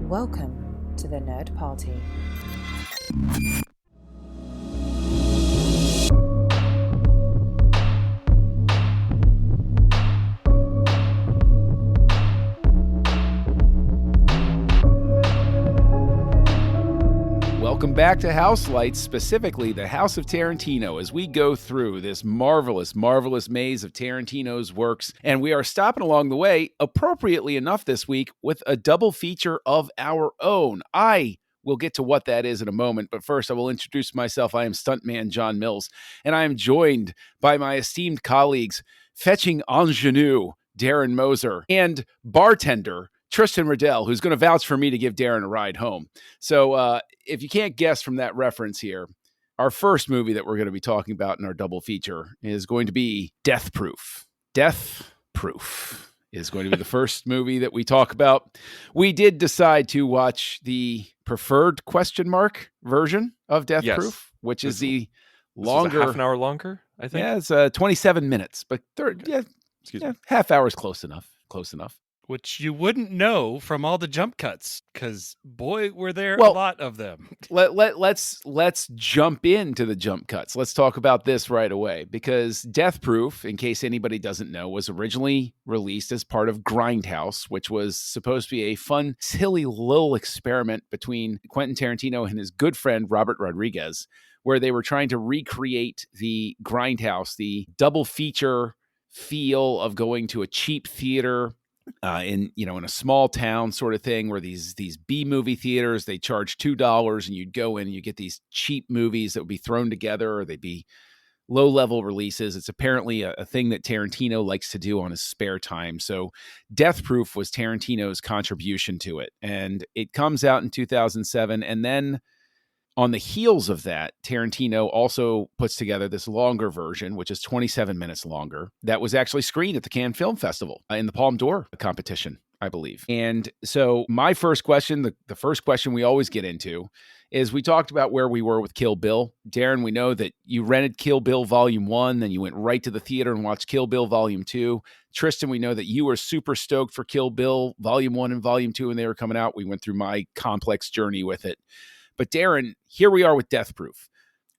Welcome to the Nerd Party. Welcome back to Houselights, specifically the House of Tarantino, as we go through this marvelous, marvelous maze of Tarantino's works. And we are stopping along the way, appropriately enough this week, with a double feature of our own. I will get to what that is in a moment, but first I will introduce myself. I am Stuntman John Mills, and I am joined by my esteemed colleagues, fetching ingenue Darren Moser, and bartender Tristan Riddell, who's going to vouch for me to give Darren a ride home. So if you can't guess from that reference here, our first movie that we're going to be talking about in our double feature is going to be Death Proof. Death Proof is going to be the first movie that we talk about. We did decide to watch the preferred question mark version of Death Proof, which is the longer. Half an hour longer, I think. Yeah, it's 27 minutes, but half hour is close enough. Close enough. Which you wouldn't know from all the jump cuts, because boy, were there a lot of them. Let's jump into the jump cuts. Let's talk about this right away, because Death Proof, in case anybody doesn't know, was originally released as part of Grindhouse, which was supposed to be a fun, silly little experiment between Quentin Tarantino and his good friend Robert Rodriguez, where they were trying to recreate the Grindhouse, the double feature feel of going to a cheap theater in a small town sort of thing, where these B movie theaters, they charge $2 and you'd go in and you get these cheap movies that would be thrown together, or they'd be low level releases. It's apparently a thing that Tarantino likes to do on his spare time. So Death Proof was Tarantino's contribution to it, and it comes out in 2007. And then on the heels of that, Tarantino also puts together this longer version, which is 27 minutes longer, that was actually screened at the Cannes Film Festival in the Palme d'Or competition, I believe. And so my first question, the first question we always get into, is we talked about where we were with Kill Bill. Darren, we know that you rented Kill Bill Volume 1, then you went right to the theater and watched Kill Bill Volume 2. Tristan, we know that you were super stoked for Kill Bill Volume 1 and Volume 2 when they were coming out. We went through my complex journey with it. But Darren, here we are with Death Proof.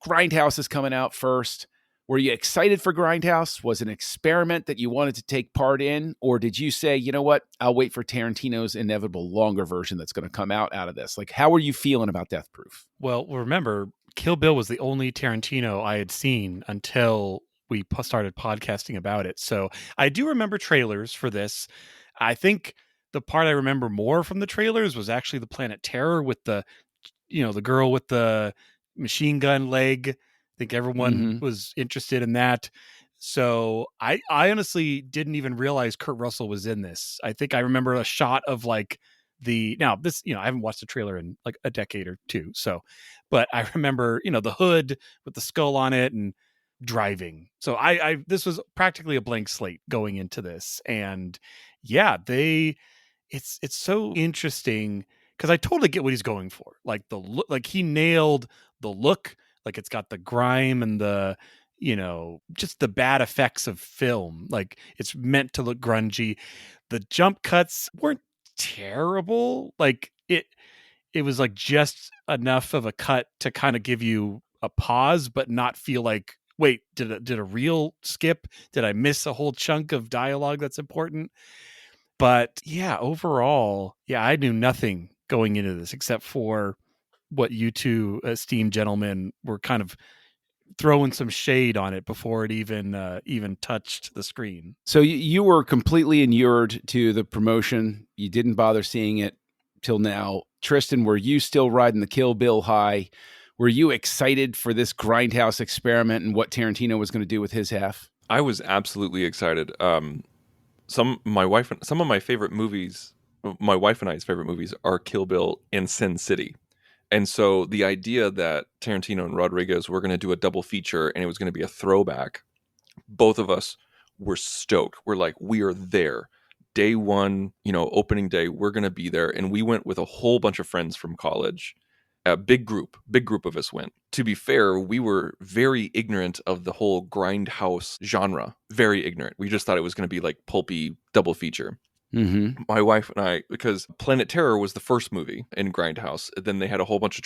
Grindhouse is coming out first. Were you excited for Grindhouse? Was it an experiment that you wanted to take part in? Or did you say, you know what, I'll wait for Tarantino's inevitable longer version that's going to come out of this? Like, how are you feeling about Death Proof? Well, remember, Kill Bill was the only Tarantino I had seen until we started podcasting about it. So I do remember trailers for this. I think the part I remember more from the trailers was actually the Planet Terror with the girl with the machine gun leg. I think everyone was interested in that. So I honestly didn't even realize Kurt Russell was in this. I think I remember a shot of I haven't watched the trailer in like a decade or two. So, but I remember, the hood with the skull on it and driving. So this was practically a blank slate going into this. And yeah, it's so interesting, because I totally get what he's going for. Like the look, like he nailed the look. Like it's got the grime and the, just the bad effects of film. Like it's meant to look grungy. The jump cuts weren't terrible. Like it was like just enough of a cut to kind of give you a pause, but not feel like, wait, did a reel skip? Did I miss a whole chunk of dialogue that's important? But yeah, overall, I knew nothing going into this except for what you two esteemed gentlemen were kind of throwing some shade on it before it even touched the screen. So you were completely inured to the promotion. You didn't bother seeing it till now. Tristan, were you still riding the Kill Bill high? Were you excited for this Grindhouse experiment and what Tarantino was going to do with his half? I was absolutely excited. Some of my favorite movies, my wife and I's favorite movies, are Kill Bill and Sin City. And so the idea that Tarantino and Rodriguez were going to do a double feature and it was going to be a throwback, both of us were stoked. We're like, we are there. Day one, opening day, we're going to be there. And we went with a whole bunch of friends from college. A big group of us went. To be fair, we were very ignorant of the whole grindhouse genre. Very ignorant. We just thought it was going to be like pulpy double feature. Mm-hmm. My wife and I, because Planet Terror was the first movie in Grindhouse. Then they had a whole bunch of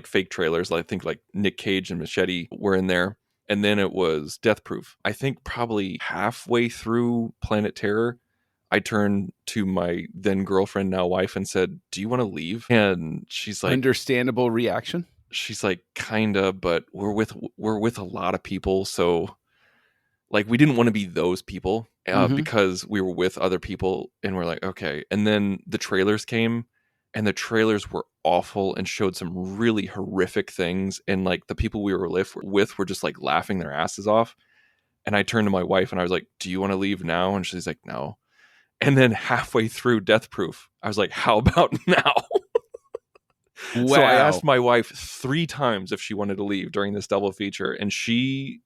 fake trailers. I think like Nick Cage and Machete were in there. And then it was Death Proof. I think probably halfway through Planet Terror, I turned to my then girlfriend, now wife, and said, "Do you want to leave?" And she's like, Understandable reaction. she's like, kinda, but we're with a lot of people, so like we didn't want to be those people Mhm. because we were with other people, and we're like, okay. And then the trailers came, and the trailers were awful and showed some really horrific things, and like the people we were with were just like laughing their asses off. And I turned to my wife and I was like, "Do you want to leave now?" And she's like, "No." And then halfway through Death Proof, I was like, "How about now?" So I asked my wife 3 times if she wanted to leave during this double feature, and she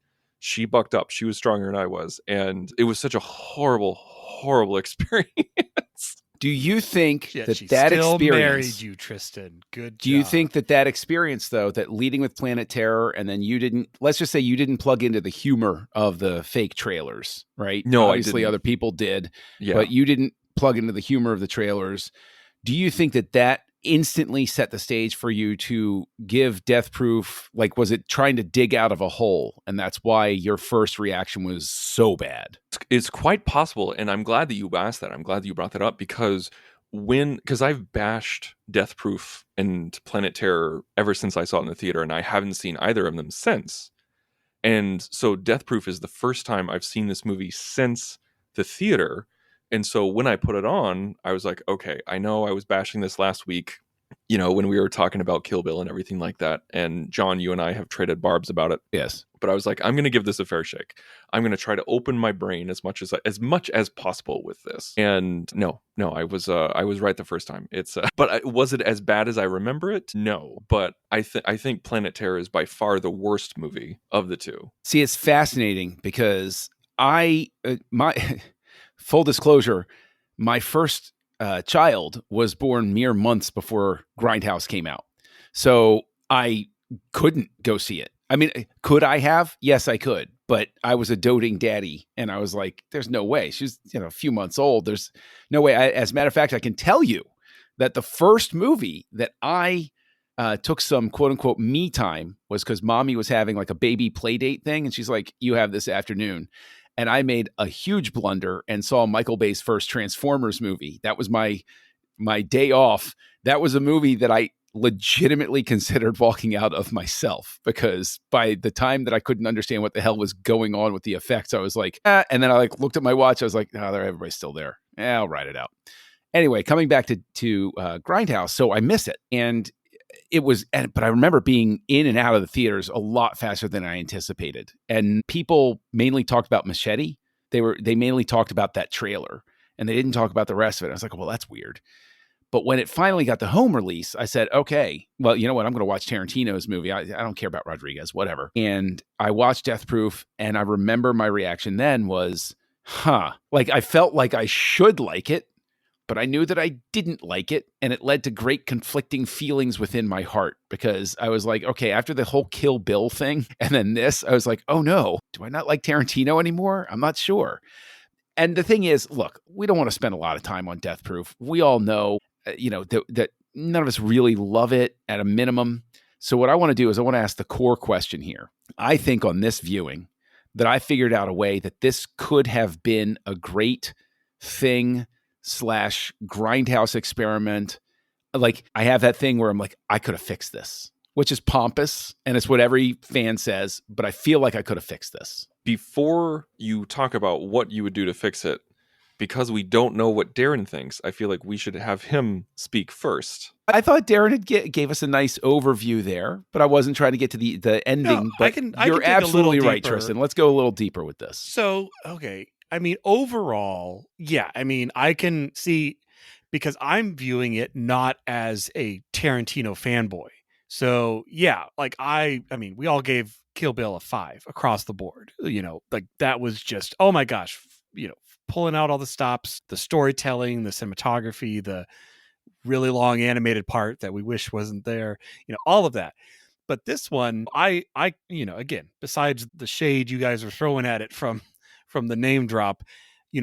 bucked up. She was stronger than I was, and it was such a horrible experience. Do you think Yet that she that still married experience? you, Tristan. Good job. Do you think that experience, though, that leading with Planet Terror, and then you didn't? Let's just say you didn't plug into the humor of the fake trailers, right? No, I Obviously, didn't. other people did, Yeah. but you didn't plug into the humor of the trailers. Do you think that instantly set the stage for you to give Death Proof? Like, was it trying to dig out of a hole, and that's why your first reaction was so bad? It's quite possible, and I'm glad that you asked that. I'm glad that you brought that up because I've bashed Death Proof and Planet Terror ever since I saw it in the theater, and I haven't seen either of them since. And so Death Proof is the first time I've seen this movie since the theater. And so when I put it on, I was like, okay, I know I was bashing this last week, when we were talking about Kill Bill and everything like that. And John, you and I have traded barbs about it. Yes. But I was like, I'm going to give this a fair shake. I'm going to try to open my brain as much as possible with this. And no, I was right the first time. But was it as bad as I remember it? No. But I think Planet Terror is by far the worst movie of the two. See, it's fascinating because my full disclosure, my first child was born mere months before Grindhouse came out. So I couldn't go see it. I mean, could I have? Yes, I could. But I was a doting daddy, and I was like, there's no way. She's a few months old. There's no way. As a matter of fact, I can tell you that the first movie that I took some quote unquote me time was because mommy was having like a baby play date thing. And she's like, you have this afternoon. And I made a huge blunder and saw Michael Bay's first Transformers movie. That was my day off. That was a movie that I legitimately considered walking out of myself because by the time that I couldn't understand what the hell was going on with the effects, I was like, and then I like looked at my watch. I was like, oh, everybody's still there. I'll write it out. Anyway, coming back to Grindhouse. So I miss it. And but I remember being in and out of the theaters a lot faster than I anticipated. And people mainly talked about Machete. They mainly talked about that trailer and they didn't talk about the rest of it. I was like, well, that's weird. But when it finally got the home release, I said, okay, well, you know what? I'm going to watch Tarantino's movie. I don't care about Rodriguez, whatever. And I watched Death Proof, and I remember my reaction then was, like I felt like I should like it, but I knew that I didn't like it, and it led to great conflicting feelings within my heart because I was like, okay, after the whole Kill Bill thing and then this, I was like, oh no, do I not like Tarantino anymore? I'm not sure. And the thing is, look, we don't want to spend a lot of time on Death Proof. We all know, that none of us really love it at a minimum. So what I want to do is I want to ask the core question here. I think on this viewing that I figured out a way that this could have been a great thing / grindhouse experiment. Like I have that thing where I'm like, I could have fixed this, which is pompous. And it's what every fan says, but I feel like I could have fixed this. Before you talk about what you would do to fix it, because we don't know what Darren thinks, I feel like we should have him speak first. I thought Darren gave us a nice overview there, but I wasn't trying to get to the ending. No, but you're absolutely right, Tristan. Let's go a little deeper with this. So, okay. I mean, overall, yeah. I mean, I can see because I'm viewing it not as a Tarantino fanboy. So, yeah, like I mean, we all gave Kill Bill a 5 across the board. Like that was just, oh my gosh, pulling out all the stops, the storytelling, the cinematography, the really long animated part that we wish wasn't there, all of that. But this one, I again, besides the shade you guys are throwing at it from the name drop,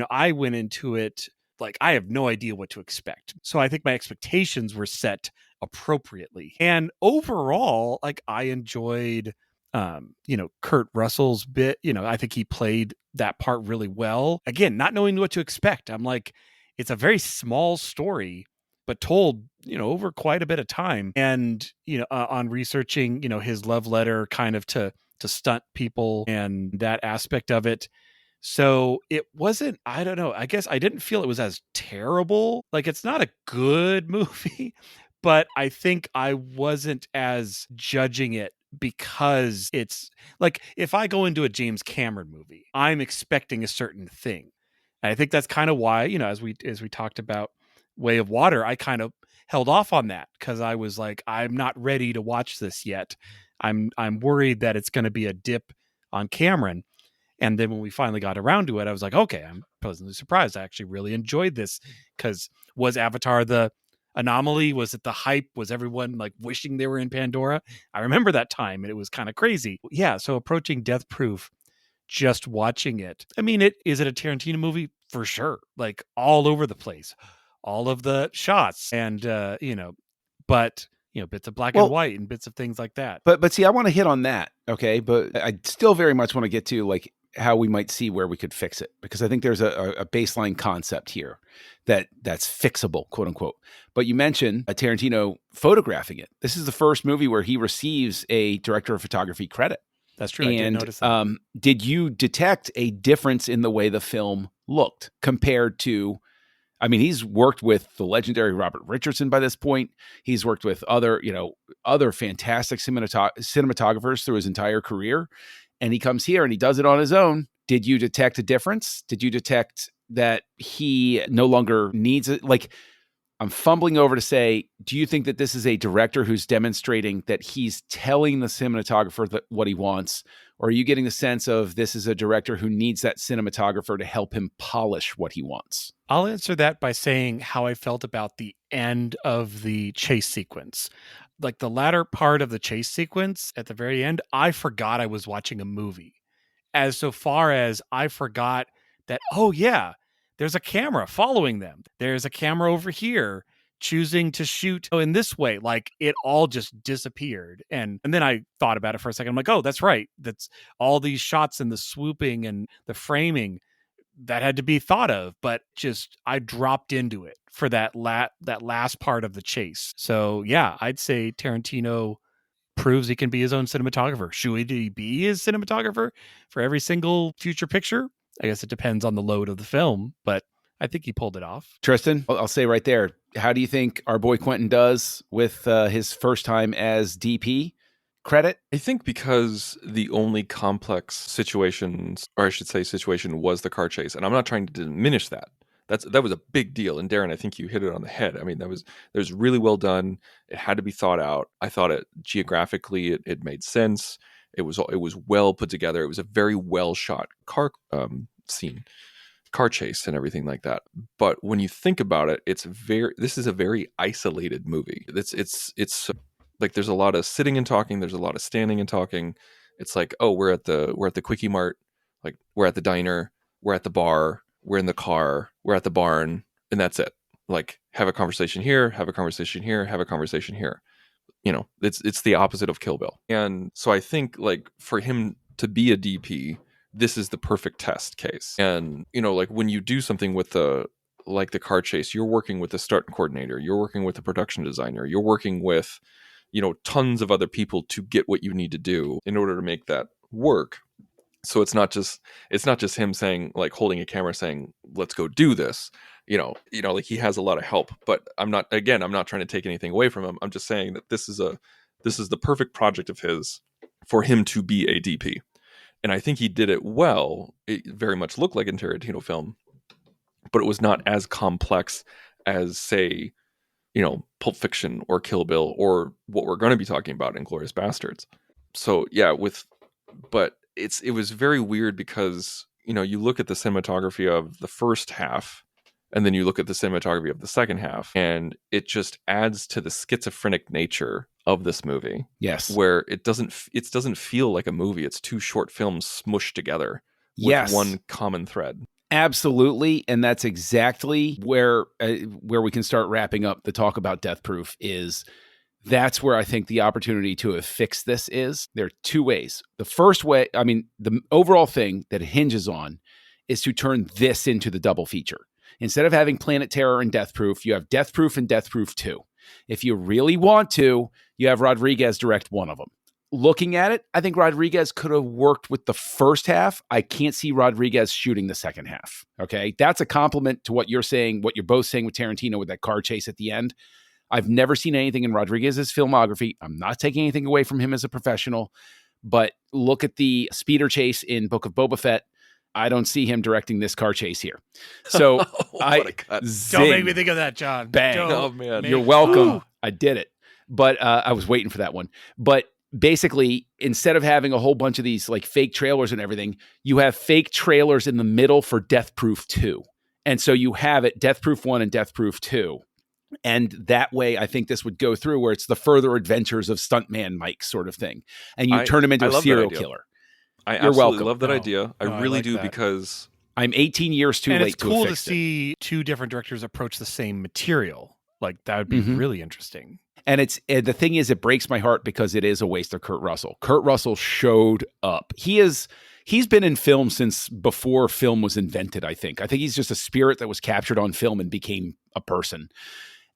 I went into it Like, I have no idea what to expect. So I think my expectations were set appropriately. And overall, like, I enjoyed Kurt Russell's bit. I think he played that part really well. Again, not knowing what to expect. I'm like, it's a very small story, but told, over quite a bit of time. And, on researching, his love letter kind of to stunt people and that aspect of it. So it wasn't, I don't know, I guess I didn't feel it was as terrible. Like, it's not a good movie, but I think I wasn't as judging it because it's like, if I go into a James Cameron movie, I'm expecting a certain thing. And I think that's kind of why, as we talked about Way of Water, I kind of held off on that because I was like, I'm not ready to watch this yet. I'm worried that it's going to be a dip on Cameron. And then when we finally got around to it, I was like, okay, I'm pleasantly surprised. I actually really enjoyed this because was Avatar the anomaly? Was it the hype? Was everyone like wishing they were in Pandora? I remember that time and it was kind of crazy. Yeah. So approaching Death Proof, just watching it. I mean, is it a Tarantino movie? For sure. Like all over the place, all of the shots and, but bits of black and white and bits of things like that. But see, I want to hit on that. Okay. But I still very much want to get to like how we might see where we could fix it, because I think there's a baseline concept here that's fixable, quote unquote. But you mentioned a Tarantino photographing it. This is the first movie where he receives a director of photography credit. That's true. And I did notice that. Did you detect a difference in the way the film looked compared to, I mean, he's worked with the legendary Robert Richardson by this point. He's worked with other fantastic cinematographers through his entire career. And he comes here and he does it on his own. Did you detect a difference? Did you detect that he no longer needs it? Like, I'm fumbling over to say, do you think that this is a director who's demonstrating that he's telling the cinematographer what he wants? Or are you getting the sense of this is a director who needs that cinematographer to help him polish what he wants? I'll answer that by saying how I felt about the end of the chase sequence. Like the latter part of the chase sequence at the very end, I forgot I was watching a movie. As so far as I forgot that, oh yeah, there's a camera following them. There's a camera over here choosing to shoot in this way. Like it all just disappeared. And then I thought about it for a second. I'm like, oh, that's right. That's all these shots and the swooping and the framing that had to be thought of, but just I dropped into it for that last part of the chase. So yeah, I'd say Tarantino proves he can be his own cinematographer. Should he be his cinematographer for every single future picture? I guess it depends on the load of the film, but I think he pulled it off. Tristan, I'll say right there, how do you think our boy Quentin does with his first time as DP? Credit? I think because the only complex situation was the car chase, and I'm not trying to diminish that. That was a big deal, and Darren, I think you hit it on the head. I mean, that was really well done. It had to be thought out. I thought it geographically, it made sense. It was well put together. It was a very well shot car scene, car chase, and everything like that. But when you think about it, this is a very isolated movie. It's like there's a lot of sitting and talking. There's a lot of standing and talking. It's like, oh, we're at the Quickie Mart, like we're at the diner, we're at the bar, we're in the car, we're at the barn, and that's it. Like have a conversation here, have a conversation here, have a conversation here. It's the opposite of Kill Bill. And so I think like for him to be a DP, this is the perfect test case. And like when you do something with the car chase, you're working with the stunt coordinator, you're working with the production designer, you're working with tons of other people to get what you need to do in order to make that work. So it's not just him saying, like, holding a camera saying, let's go do this. Like he has a lot of help, but I'm not trying to take anything away from him. I'm just saying that this is the perfect project of his for him to be a DP. And I think he did it well. It very much looked like a Tarantino film, but it was not as complex as, say, Pulp Fiction or Kill Bill or what we're going to be talking about, Inglourious Basterds. So yeah, but it was very weird because, you look at the cinematography of the first half and then you look at the cinematography of the second half and it just adds to the schizophrenic nature of this movie. Yes. Where it doesn't feel like a movie. It's two short films smushed together with one common thread. Absolutely, and that's exactly where we can start wrapping up the talk about Death Proof. Is that's where I think the opportunity to have fixed this is. There are two ways. The first way, I mean, the overall thing that it hinges on is to turn this into the double feature. Instead of having Planet Terror and Death Proof, you have Death Proof and Death Proof 2. If you really want to, you have Rodriguez direct one of them. Looking at it, I think Rodriguez could have worked with the first half. I can't see Rodriguez shooting the second half. Okay. That's a compliment to what you're saying, what you're both saying with Tarantino with that car chase at the end. I've never seen anything in Rodriguez's filmography. I'm not taking anything away from him as a professional, but look at the speeder chase in Book of Boba Fett. I don't see him directing this car chase here. So What a cut. Don't make me think of that, John. Bang. Oh, man. You're welcome. I did it. But I was waiting for that one. But basically, instead of having a whole bunch of these like fake trailers and everything, you have fake trailers in the middle for Death Proof 2. And so you have it Death Proof 1 and Death Proof 2. And that way, I think this would go through where it's the further adventures of Stuntman Mike sort of thing. And you turn him into a serial killer. I You're absolutely welcome. love that idea. I really like do that. because I'm 18 years too And late it's cool to to see two different directors approach the same material. Like that would be really interesting. And it's the thing is, it breaks my heart because it is a waste of Kurt Russell. Kurt Russell showed up. He's been in film since before film was invented, I think. I think he's just a spirit that was captured on film and became a person.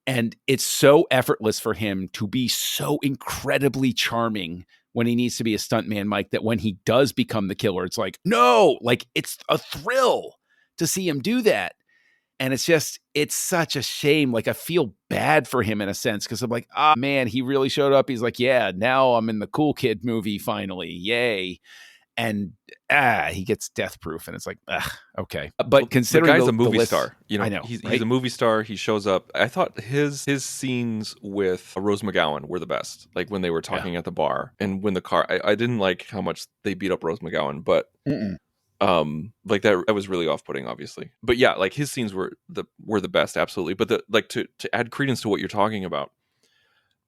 And it's so effortless for him to be so incredibly charming when he needs to be a stuntman, Mike, that when he does become the killer, it's like, no, like it's a thrill to see him do that. And it's such a shame. Like I feel bad for him in a sense because I'm like, man, he really showed up. He's like, yeah, now I'm in the cool kid movie finally. Yay. And he gets Death Proof. And it's like, okay. But considering the guy's a the movie list, star, you know, I know, he's right? a movie star. He shows up. I thought his scenes with Rose McGowan were the best. Like when they were talking at the bar and when the car, I didn't like how much they beat up Rose McGowan, but like that was really off-putting, obviously. But yeah, like his scenes were the best, absolutely. But to add credence to what you're talking about,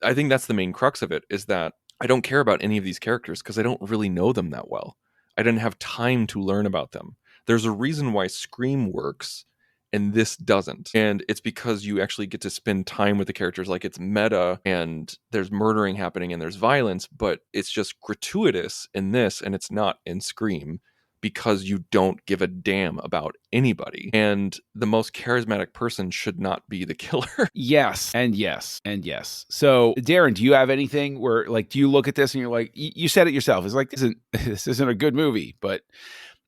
I think that's the main crux of it, is that I don't care about any of these characters because I don't really know them that well. I didn't have time to learn about them. There's a reason why Scream works and this doesn't. And it's because you actually get to spend time with the characters. Like it's meta and there's murdering happening and there's violence, but it's just gratuitous in this and it's not in Scream, because you don't give a damn about anybody. And the most charismatic person should not be the killer. Yes, and yes, and yes. So, Darren, do you have anything where, like, do you look at this and you're like, you said it yourself, it's like, this isn't a good movie, but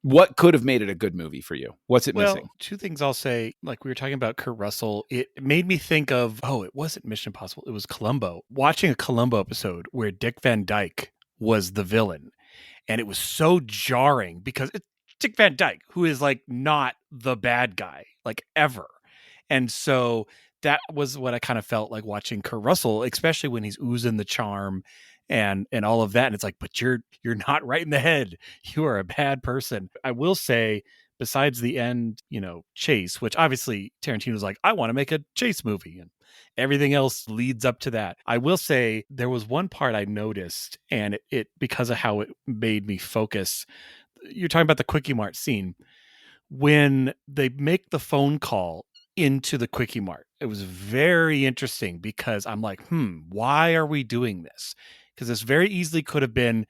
what could have made it a good movie for you? What's it missing? Two things I'll say. Like we were talking about Kurt Russell, it made me think of, it wasn't Mission Impossible, it was Columbo. Watching a Columbo episode where Dick Van Dyke was the villain. And it was so jarring because it's Dick Van Dyke, who is like not the bad guy, like ever. And so that was what I kind of felt like watching Kurt Russell, especially when he's oozing the charm and all of that. And it's like, but you're not right in the head. You are a bad person. I will say, besides the end, chase, which obviously Tarantino's like, I want to make a chase movie. And everything else leads up to that. I will say there was one part I noticed, and it because of how it made me focus. You're talking about the Quickie Mart scene. When they make the phone call into the Quickie Mart, it was very interesting because I'm like, why are we doing this? Because this very easily could have been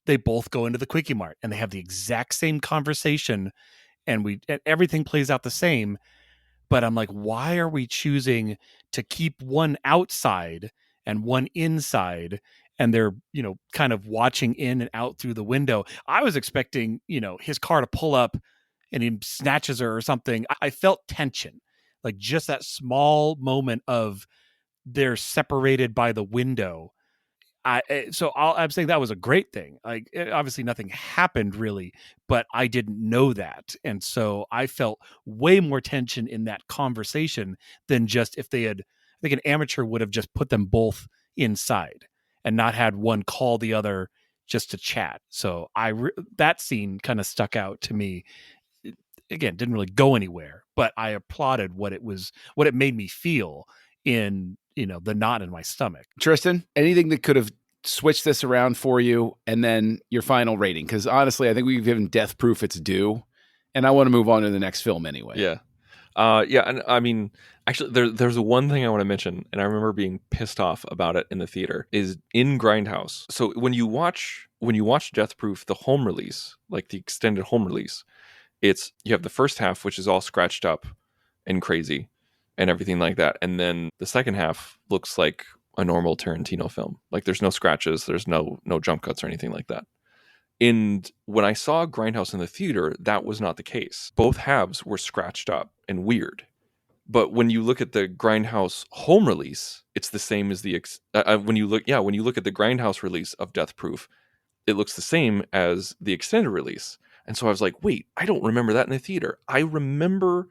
they both go into the Quickie Mart and they have the exact same conversation and everything plays out the same. But I'm like, why are we choosing to keep one outside and one inside? And they're, kind of watching in and out through the window. I was expecting, his car to pull up and he snatches her or something. I felt tension, like just that small moment of they're separated by the window. I'm saying that was a great thing. Like obviously nothing happened really, but I didn't know that. And so I felt way more tension in that conversation than just if they had, I think an amateur would have just put them both inside and not had one call the other just to chat. So that scene kind of stuck out to me. Again, didn't really go anywhere, but I applauded what it made me feel in, the knot in my stomach. Tristan, anything that could have switched this around for you, and then your final rating? Because honestly, I think we've given Death Proof its due, and I want to move on to the next film anyway. Yeah. Yeah, and I mean, actually, there's one thing I want to mention, and I remember being pissed off about it in the theater, is in Grindhouse. So when you watch Death Proof, the home release, like the extended home release, you have the first half, which is all scratched up and crazy and everything like that, and then the second half looks like a normal Tarantino film. Like there's no scratches, there's no jump cuts or anything like that. And when I saw Grindhouse in the theater, that was not the case. Both halves were scratched up and weird. But when you look at the Grindhouse home release, it's the same as when you look at the Grindhouse release of Death Proof, it looks the same as the extended release. And so I was like, wait, I don't remember that in the theater. I remember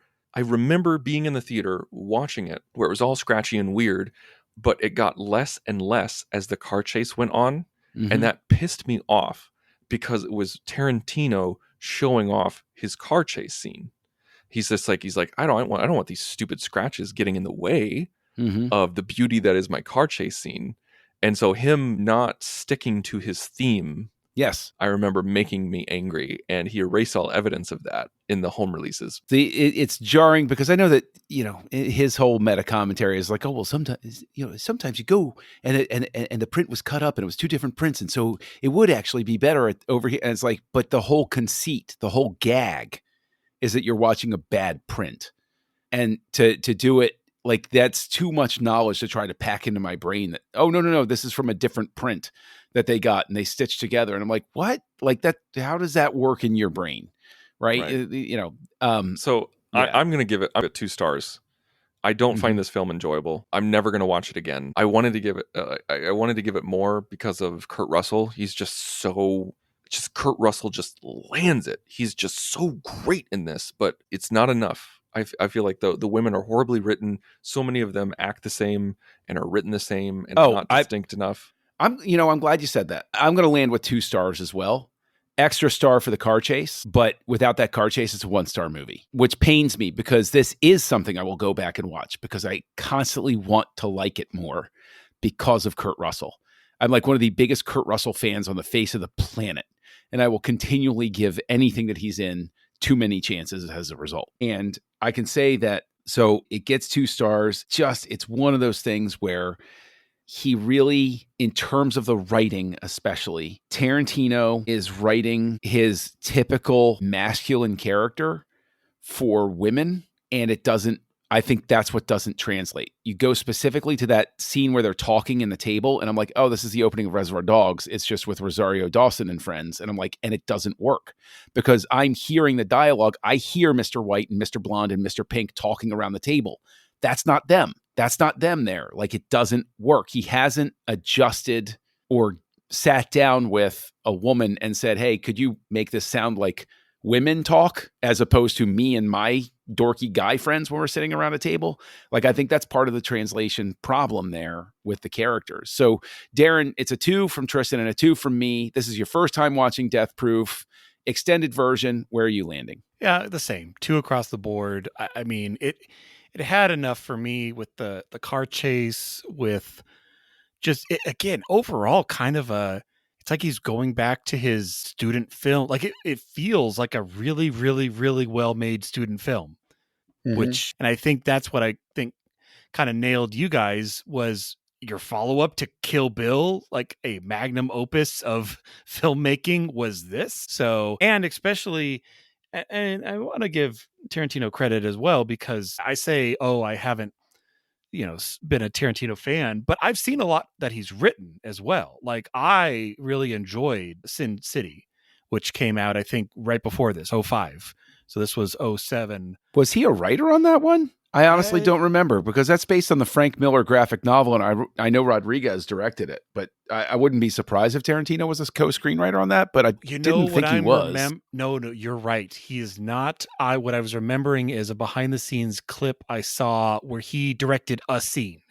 being in the theater watching it where it was all scratchy and weird, but it got less and less as the car chase went on. Mhm. And that pissed me off because it was Tarantino showing off his car chase scene. He's like, I don't want these stupid scratches getting in the way Mhm. of the beauty that is my car chase scene. And so him not sticking to his theme, Yes. I remember making me angry, and he erased all evidence of that in the home releases. It's jarring because I know that, his whole meta commentary is like, oh, well, sometimes you go and the print was cut up and it was two different prints. And so it would actually be better over here. And it's like, but the whole conceit, the whole gag is that you're watching a bad print, and to do it like that's too much knowledge to try to pack into my brain that, oh, no, this is from a different print that they got and they stitched together. And I'm like, what? Like that, how does that work in your brain? Right. So yeah. I'm going to give it 2 stars. I don't find this film enjoyable. I'm never going to watch it again. I wanted to give it more because of Kurt Russell. He's Kurt Russell just lands it. He's just so great in this, but it's not enough. I feel like the women are horribly written. So many of them act the same and are written the same and not distinct enough. I'm glad you said that. I'm going to land with 2 stars as well. Extra star for the car chase, but without that car chase, it's a 1-star movie, which pains me because this is something I will go back and watch because I constantly want to like it more because of Kurt Russell. I'm like one of the biggest Kurt Russell fans on the face of the planet, and I will continually give anything that he's in too many chances as a result. And I can say that, so it gets 2 stars. It's one of those things where he really, in terms of the writing especially, Tarantino is writing his typical masculine character for women, and I think that's what doesn't translate. You go specifically to that scene where they're talking in the table, and I'm like, oh, this is the opening of Reservoir Dogs. It's just with Rosario Dawson and friends. And I'm like, and it doesn't work because I'm hearing the dialogue. I hear Mr. White and Mr. Blonde and Mr. Pink talking around the table. That's not them. That's not them there. Like, it doesn't work. He hasn't adjusted or sat down with a woman and said, hey, could you make this sound like women talk as opposed to me and my dorky guy friends when we're sitting around a table? Like, I think that's part of the translation problem there with the characters. So, Darren, it's a 2 from Tristan and a 2 from me. This is your first time watching Death Proof. Extended version, where are you landing? Yeah, the same. 2 across the board. I mean, it had enough for me with the car chase, with just again, overall kind of it's like he's going back to his student film. Like it feels like a really, really, really well-made student film, which, and I think that's what I think kind of nailed you guys was your follow-up to Kill Bill, like a magnum opus of filmmaking was this. So, and especially, and I want to give Tarantino credit as well, because I say, oh, I haven't, been a Tarantino fan, but I've seen a lot that he's written as well. Like, I really enjoyed Sin City, which came out, I think, right before this, 05. So this was 07. Was he a writer on that one? I honestly don't remember because that's based on the Frank Miller graphic novel, and I know Rodriguez directed it, but I wouldn't be surprised if Tarantino was a co-screenwriter on that, but I didn't think he was. No, you're right. He is not. What I was remembering is a behind-the-scenes clip I saw where he directed a scene.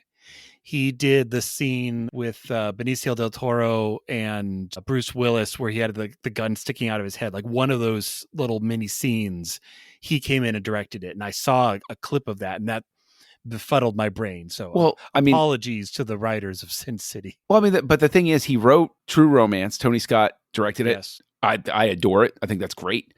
He did the scene with Benicio del Toro and Bruce Willis where he had the gun sticking out of his head, like one of those little mini scenes. He came in and directed it, and I saw a clip of that, and that befuddled my brain. So, apologies to the writers of Sin City. Well, but the thing is, he wrote True Romance. Tony Scott directed it. Yes. I adore it. I think that's great.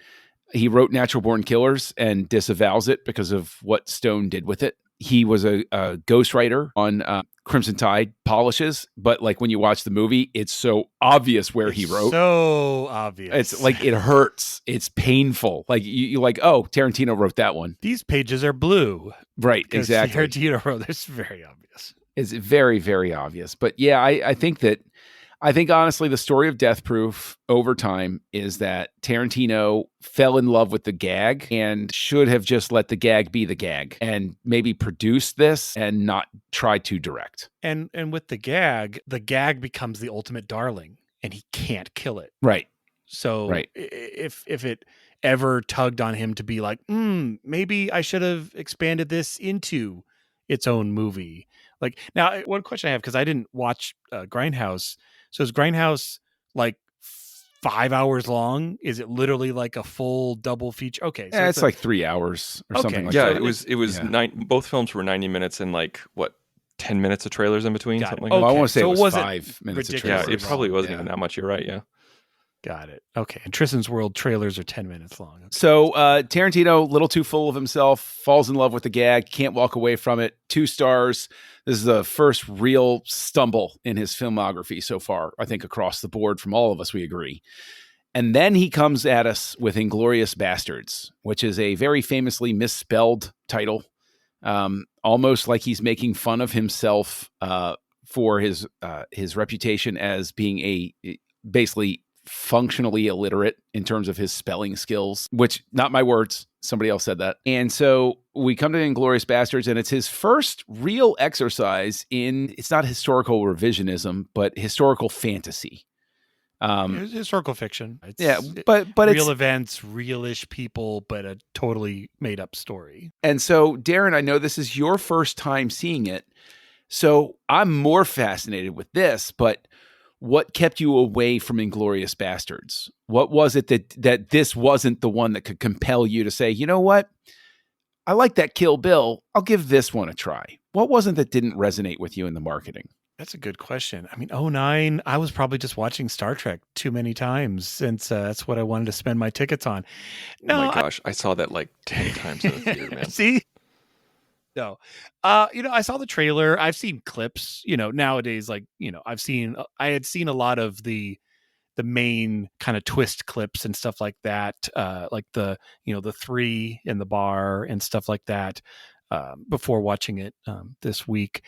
He wrote Natural Born Killers and disavows it because of what Stone did with it. He was a ghostwriter on Crimson Tide polishes, but like when you watch the movie, it's so obvious where he wrote. So obvious. It's like it hurts. It's painful. Like you're like, oh, Tarantino wrote that one. These pages are blue. Right, exactly. Tarantino wrote this. Very obvious. It's very, very obvious. But yeah, I think honestly, the story of Death Proof over time is that Tarantino fell in love with the gag and should have just let the gag be the gag and maybe produced this and not try to direct. And with the gag becomes the ultimate darling and he can't kill it. Right. So right. if it ever tugged on him to be like, maybe I should have expanded this into its own movie. Like now, one question I have, because I didn't watch Grindhouse. So is Grindhouse like 5 hours long? Is it literally like a full double feature? Okay, so it's like 3 hours or something like that. Yeah, it was both films were 90 minutes and like what 10 minutes of trailers in between. Something like that. I want to say it was 5 minutes of trailers. Yeah, it probably wasn't even that much. You're right. Yeah. Got it. Okay. And Tristan's World trailers are 10 minutes long. Okay. So Tarantino, a little too full of himself, falls in love with the gag, can't walk away from it. 2 stars. This is the first real stumble in his filmography so far, I think across the board from all of us, we agree. And then he comes at us with Inglourious Basterds, which is a very famously misspelled title, almost like he's making fun of himself for his reputation as being basically functionally illiterate in terms of his spelling skills, which not my words. Somebody else said that. And so we come to Inglourious Basterds, and it's his first real exercise in, it's not historical revisionism, but historical fantasy. It's historical fiction. But real events, real-ish people, but a totally made up story. And so, Darren, I know this is your first time seeing it, so I'm more fascinated with this, but what kept you away from Inglourious Basterds? What was it that this wasn't the one that could compel you to say, you know what? I like that Kill Bill. I'll give this one a try. What wasn't that didn't resonate with you in the marketing? That's a good question. I mean, 2009, I was probably just watching Star Trek too many times since that's what I wanted to spend my tickets on. No, oh my gosh, I saw that like 10 times in the theater, man. See? No. I saw the trailer. I've seen clips, nowadays, like, I had seen a lot of the main kind of twist clips and stuff like that. Like the 3 in the bar and stuff like that, before watching it, this week.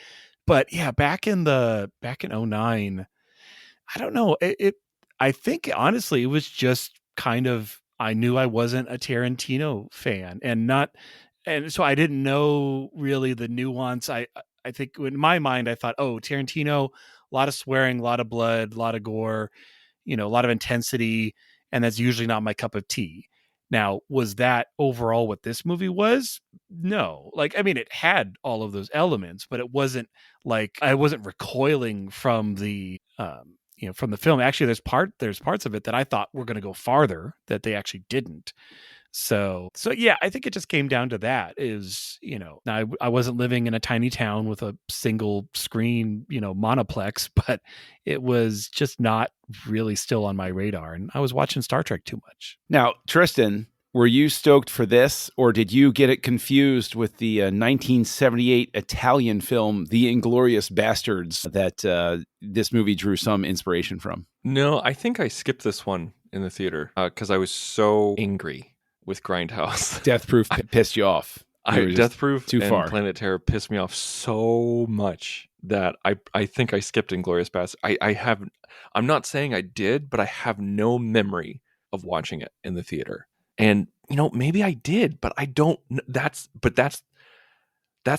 But yeah, back in 2009, I don't know. I think honestly, it was just kind of, I knew I wasn't a Tarantino fan and so I didn't know really the nuance. I think in my mind, I thought, oh, Tarantino, a lot of swearing, a lot of blood, a lot of gore, a lot of intensity. And that's usually not my cup of tea. Now, was that overall what this movie was? No. Like, I mean, it had all of those elements, but it wasn't like I wasn't recoiling from the, from the film. Actually, there's parts of it that I thought were going to go farther that they actually didn't. So yeah, I think it just came down to that is, I wasn't living in a tiny town with a single screen, monoplex, but it was just not really still on my radar. And I was watching Star Trek too much. Now, Tristan, were you stoked for this, or did you get it confused with the 1978 Italian film, The Inglourious Basterds, that this movie drew some inspiration from? No, I think I skipped this one in the theater because I was so angry with Grindhouse. Death Proof pissed you off. Death Proof too far. And Planet Terror pissed me off so much that I think I skipped Inglourious Basterds. I'm not saying I did, but I have no memory of watching it in the theater. And maybe I did, but I don't. That's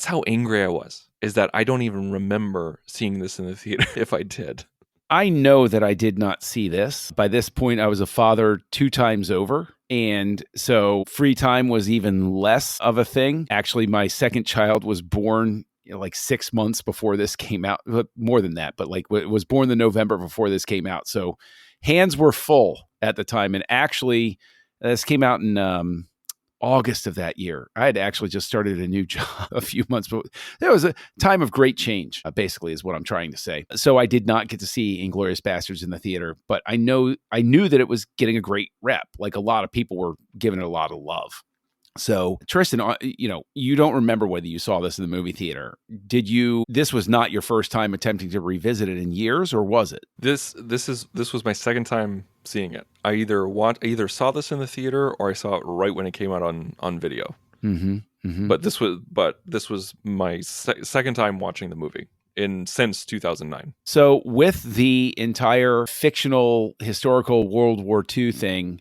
how angry I was. Is that I don't even remember seeing this in the theater if I did. I know that I did not see this. By this point, I was a father 2 times over. And so free time was even less of a thing. Actually, my second child was born like 6 months before this came out. More than that, but like it was born in November before this came out. So hands were full at the time. And actually, this came out in August of that year. I had actually just started a new job a few months, but there was a time of great change, basically is what I'm trying to say. So I did not get to see Inglourious Basterds in the theater, but I knew that it was getting a great rep. Like a lot of people were giving it a lot of love. So Tristan, you don't remember whether you saw this in the movie theater. This was not your first time attempting to revisit it in years, or was it? This was my second time seeing it. I either saw this in the theater or I saw it right when it came out on video. Mm-hmm. Mm-hmm. But this was my second time watching the movie since 2009. So with the entire fictional historical World War II thing,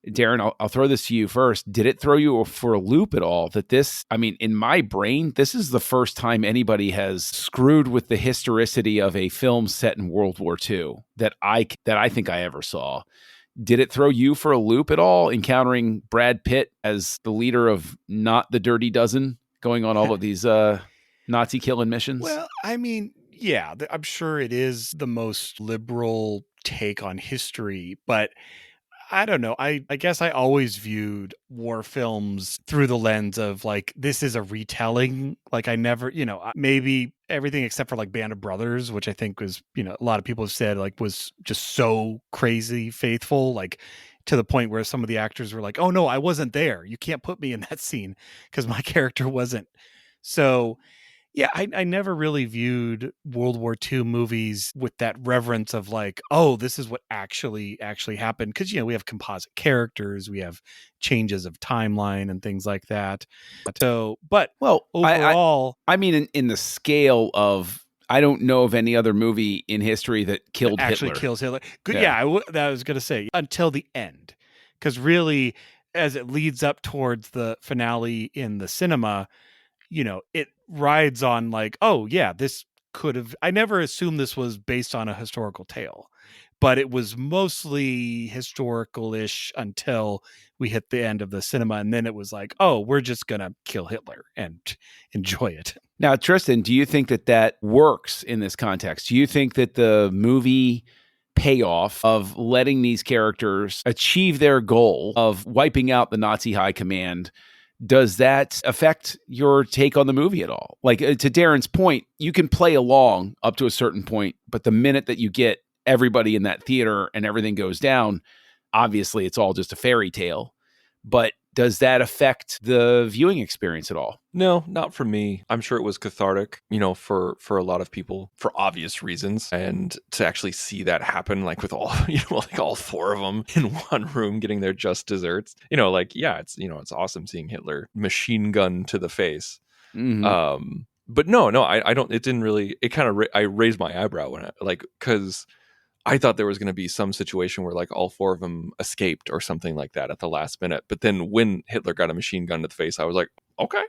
Darren, I'll throw this to you first. Did it throw you for a loop at all that in my brain, this is the first time anybody has screwed with the historicity of a film set in World War II that I think I ever saw. Did it throw you for a loop at all, encountering Brad Pitt as the leader of not the Dirty Dozen, going on all of these Nazi killing missions? Well, I mean, yeah, I'm sure it is the most liberal take on history, but I don't know. I guess I always viewed war films through the lens of like, this is a retelling. Like I never, maybe everything except for like Band of Brothers, which I think was, a lot of people have said like was just so crazy faithful, like to the point where some of the actors were like, oh no, I wasn't there. You can't put me in that scene because my character wasn't. So yeah, I never really viewed World War II movies with that reverence of like, oh, this is what actually happened. Because, we have composite characters, we have changes of timeline and things like that. So, but overall... I mean, in the scale of, I don't know of any other movie in history that killed actually Hitler. Kills Hitler. Good, yeah, that was going to say, until the end. Because really, as it leads up towards the finale in the cinema... it rides on like, oh yeah, this could have, I never assumed this was based on a historical tale, but it was mostly historical-ish until we hit the end of the cinema. And then it was like, oh, we're just going to kill Hitler and enjoy it. Now, Tristan, do you think that works in this context? Do you think that the movie payoff of letting these characters achieve their goal of wiping out the Nazi high command, does that affect your take on the movie at all? Like, to Darren's point, you can play along up to a certain point, but the minute that you get everybody in that theater and everything goes down, obviously it's all just a fairy tale. But does that affect the viewing experience at all? No, not for me. I'm sure it was cathartic, for a lot of people for obvious reasons. And to actually see that happen, like with all, like all four of them in one room getting their just desserts, it's awesome seeing Hitler machine gun to the face. Mm-hmm. But no, I don't, it didn't really, it kind of, I raised my eyebrow when because I thought there was going to be some situation where like all four of them escaped or something like that at the last minute. But then when Hitler got a machine gun to the face, I was like, okay,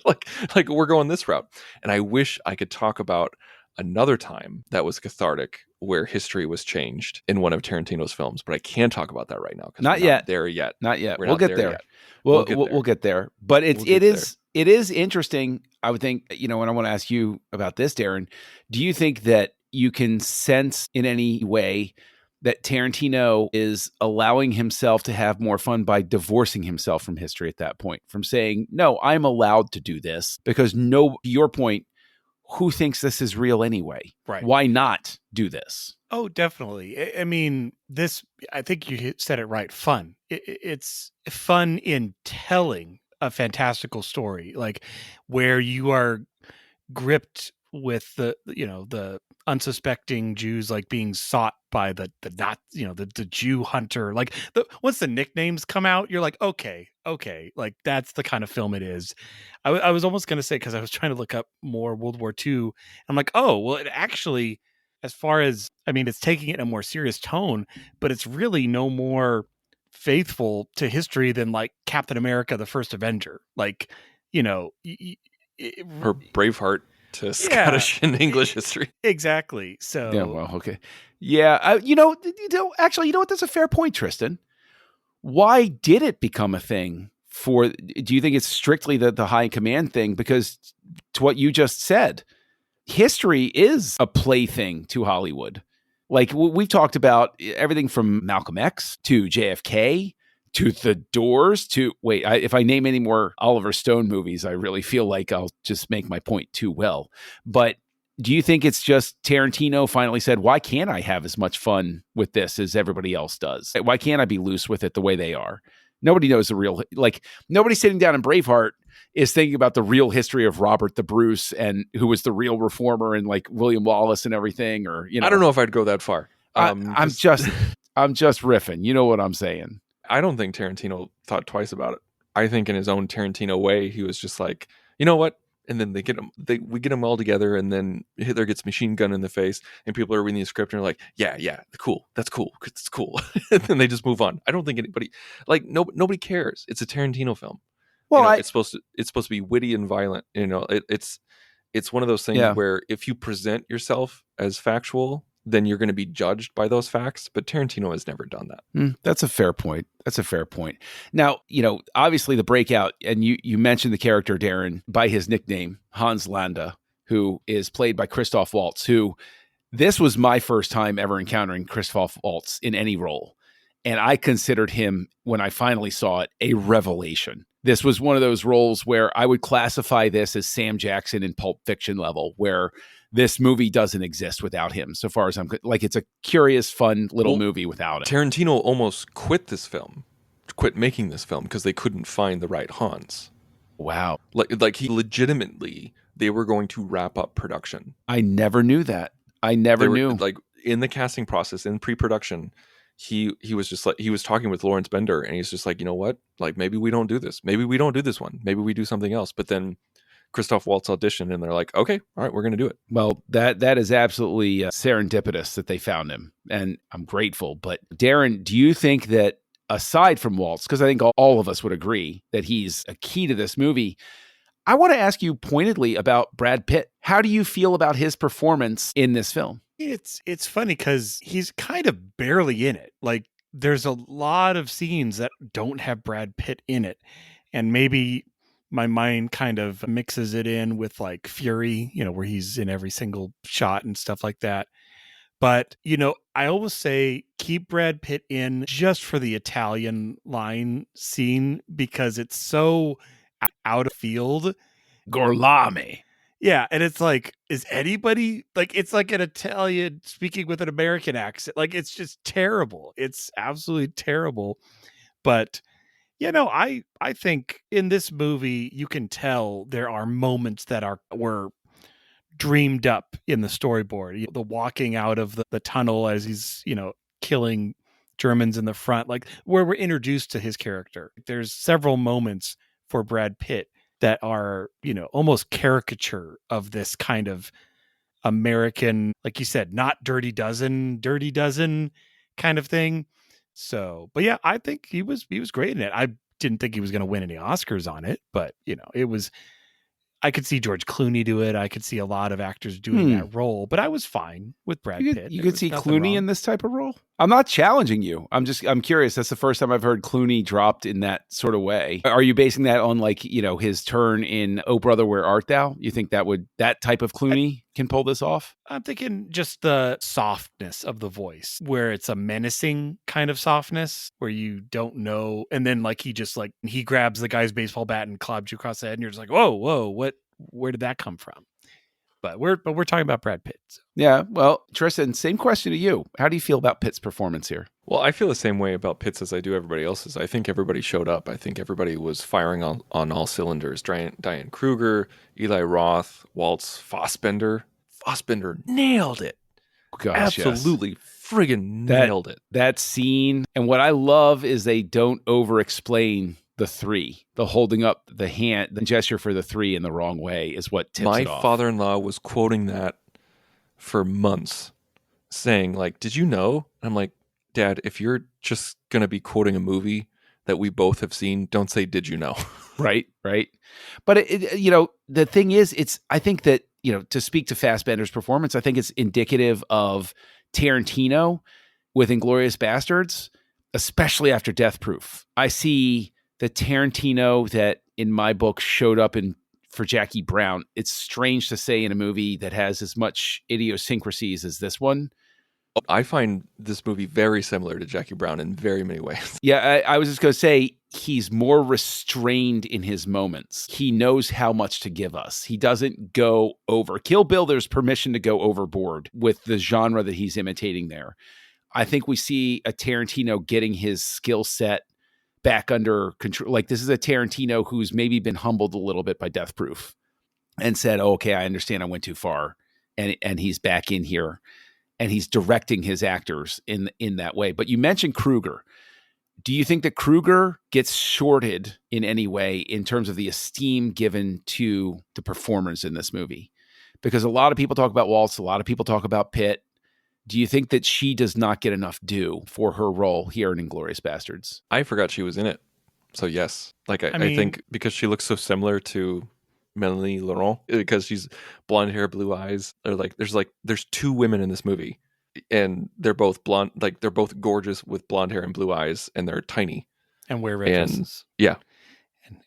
like we're going this route. And I wish I could talk about another time that was cathartic where history was changed in one of Tarantino's films, but I can't talk about that right now. Not yet. There yet. Not yet. We'll get there. We'll get there. But it is interesting. I would think, and I want to ask you about this, Darren. Do you think that you can sense in any way that Tarantino is allowing himself to have more fun by divorcing himself from history at that point, from saying, no, I'm allowed to do this because to your point, who thinks this is real anyway? Right. Why not do this? Oh, definitely. I mean, I think you said it right. Fun. It's fun in telling a fantastical story, like where you are gripped with the unsuspecting Jews like being sought by the Jew hunter. Like once the nicknames come out, you're like, okay, like that's the kind of film it is. I was almost going to say, because I was trying to look up more World War II. I'm like, oh, well, it actually, as far as, I mean, it's taking it in a more serious tone, but it's really no more faithful to history than like Captain America, the First Avenger. Like, or Braveheart to Scottish and English history. Exactly. So yeah, well, okay. Yeah, actually, what? That's a fair point, Tristan. Why did it become a thing? Do you think it's strictly the high command thing? Because to what you just said, history is a plaything to Hollywood. Like we've talked about everything from Malcolm X to JFK to The Doors to wait. If I name any more Oliver Stone movies, I really feel like I'll just make my point too well. But do you think it's just Tarantino finally said, why can't I have as much fun with this as everybody else does? Why can't I be loose with it the way they are? Nobody knows the real, like, nobody sitting down in Braveheart is thinking about the real history of Robert the Bruce and who was the real reformer and like William Wallace and everything, or, you know. I don't know if I'd go that far. I'm just riffing. You know what I'm saying? I don't think Tarantino thought twice about it. I think in his own Tarantino way, he was just like, you know what? And then we get them all together, and then Hitler gets machine gun in the face, and people are reading the script and are like, yeah, cool, that's cool, it's cool. And then they just move on. I don't think anybody, like, nobody cares. It's a Tarantino film. Well, you know, it's supposed to be witty and violent. You know, it's one of those things where if you present yourself as factual, then you're going to be judged by those facts. But Tarantino has never done that. That's a fair point. Now, you know, obviously the breakout, and you mentioned the character, Darren, by his nickname, Hans Landa, who is played by Christoph Waltz, who this was my first time ever encountering Christoph Waltz in any role. And I considered him, when I finally saw it, a revelation. This was one of those roles where I would classify this as Sam Jackson in Pulp Fiction level, where this movie doesn't exist without him. So far as I'm like, it's a curious, fun little movie without him. Tarantino almost quit making this film because they couldn't find the right Hans. Wow. Like he legitimately, they were going to wrap up production. I never knew that. I never knew. Like in the casting process, in pre-production, he was just like, he was talking with Lawrence Bender, and he's just like, you know what? Like, maybe we don't do this. Maybe we don't do this one. Maybe we do something else. But then Christoph Waltz auditioned, and they're like, okay, all right, we're going to do it. Well, that is absolutely serendipitous that they found him, and I'm grateful. But Darren, do you think that aside from Waltz, because I think all of us would agree that he's a key to this movie, I want to ask you pointedly about Brad Pitt. How do you feel about his performance in this film? It's funny because he's kind of barely in it. Like, there's a lot of scenes that don't have Brad Pitt in it, and maybe my mind kind of mixes it in with like Fury, you know, where he's in every single shot and stuff like that. But, you know, I always say keep Brad Pitt in just for the Italian line scene because it's so out of field. Gorlami. Yeah. And it's like, is anybody like, it's like an Italian speaking with an American accent. Like, it's just terrible. It's absolutely terrible. But, you know, I think in this movie, you can tell there are moments that were dreamed up in the storyboard. The walking out of the tunnel as he's, you know, killing Germans in the front, like where we're introduced to his character. There's several moments for Brad Pitt that are, you know, almost caricature of this kind of American, like you said, not Dirty Dozen kind of thing. So, but yeah, I think he was great in it. I didn't think he was going to win any Oscars on it, but you know, I could see George Clooney do it. I could see a lot of actors doing that role, but I was fine with Brad Pitt. You could see Clooney in this type of role? I'm not challenging you. I'm curious. That's the first time I've heard Clooney dropped in that sort of way. Are you basing that on, like, you know, his turn in Oh Brother, Where Art Thou? You think that type of Clooney can pull this off? I'm thinking just the softness of the voice, where it's a menacing kind of softness where you don't know. And then like he grabs the guy's baseball bat and clubs you across the head, and you're just like, whoa, where did that come from? But we're talking about Brad Pitt. So. Yeah. Well, Tristan, same question to you. How do you feel about Pitt's performance here? Well, I feel the same way about Pitt's as I do everybody else's. I think everybody showed up. I think everybody was firing on all cylinders. Diane Kruger, Eli Roth, Waltz, Fassbender. Fassbender nailed it. Gosh, absolutely friggin' nailed it. That scene. And what I love is they don't over-explain the three. The holding up the hand, the gesture for the three in the wrong way is what tips it off. My father-in-law was quoting that for months, saying, like, did you know? I'm like, Dad, if you're just going to be quoting a movie that we both have seen, don't say, did you know? Right. But, you know, the thing is, I think that, you know, to speak to Fassbender's performance, I think it's indicative of Tarantino with Inglourious Basterds, especially after Death Proof. I see the Tarantino that in my book showed up for Jackie Brown. It's strange to say in a movie that has as much idiosyncrasies as this one. I find this movie very similar to Jackie Brown in very many ways. Yeah, I was just going to say he's more restrained in his moments. He knows how much to give us. He doesn't go over. Kill Bill, there's permission to go overboard with the genre that he's imitating there. I think we see a Tarantino getting his skill set back under control. Like, this is a Tarantino who's maybe been humbled a little bit by Death Proof and said, oh, okay, I understand I went too far. And he's back in here. And he's directing his actors in that way. But you mentioned Kruger. Do you think that Kruger gets shorted in any way in terms of the esteem given to the performers in this movie? Because a lot of people talk about Waltz, a lot of people talk about Pitt. Do you think that she does not get enough due for her role here in Inglourious Basterds? I forgot she was in it. So yes. Like I think because she looks so similar to Melanie Laurent, because she's blonde hair, blue eyes. There's two women in this movie, and they're both blonde, like they're both gorgeous with blonde hair and blue eyes, and they're tiny and wear red dresses. Yeah,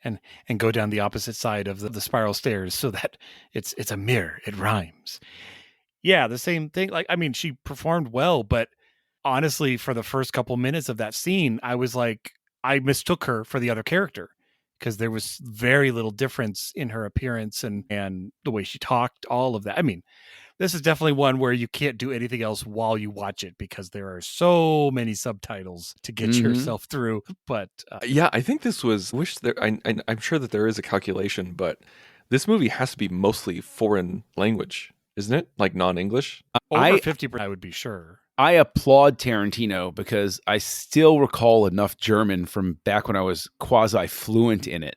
and go down the opposite side of the spiral stairs so that it's a mirror. It rhymes. Yeah, the same thing. Like, I mean, she performed well, but honestly, for the first couple minutes of that scene, I was like, I mistook her for the other character, because there was very little difference in her appearance and the way she talked, all of that. I mean, this is definitely one where you can't do anything else while you watch it because there are so many subtitles to get yourself through. But yeah, I think this was, I'm sure that there is a calculation, but this movie has to be mostly foreign language, isn't it? Like non-English? Over 50%, I would be sure. I applaud Tarantino because I still recall enough German from back when I was quasi-fluent in it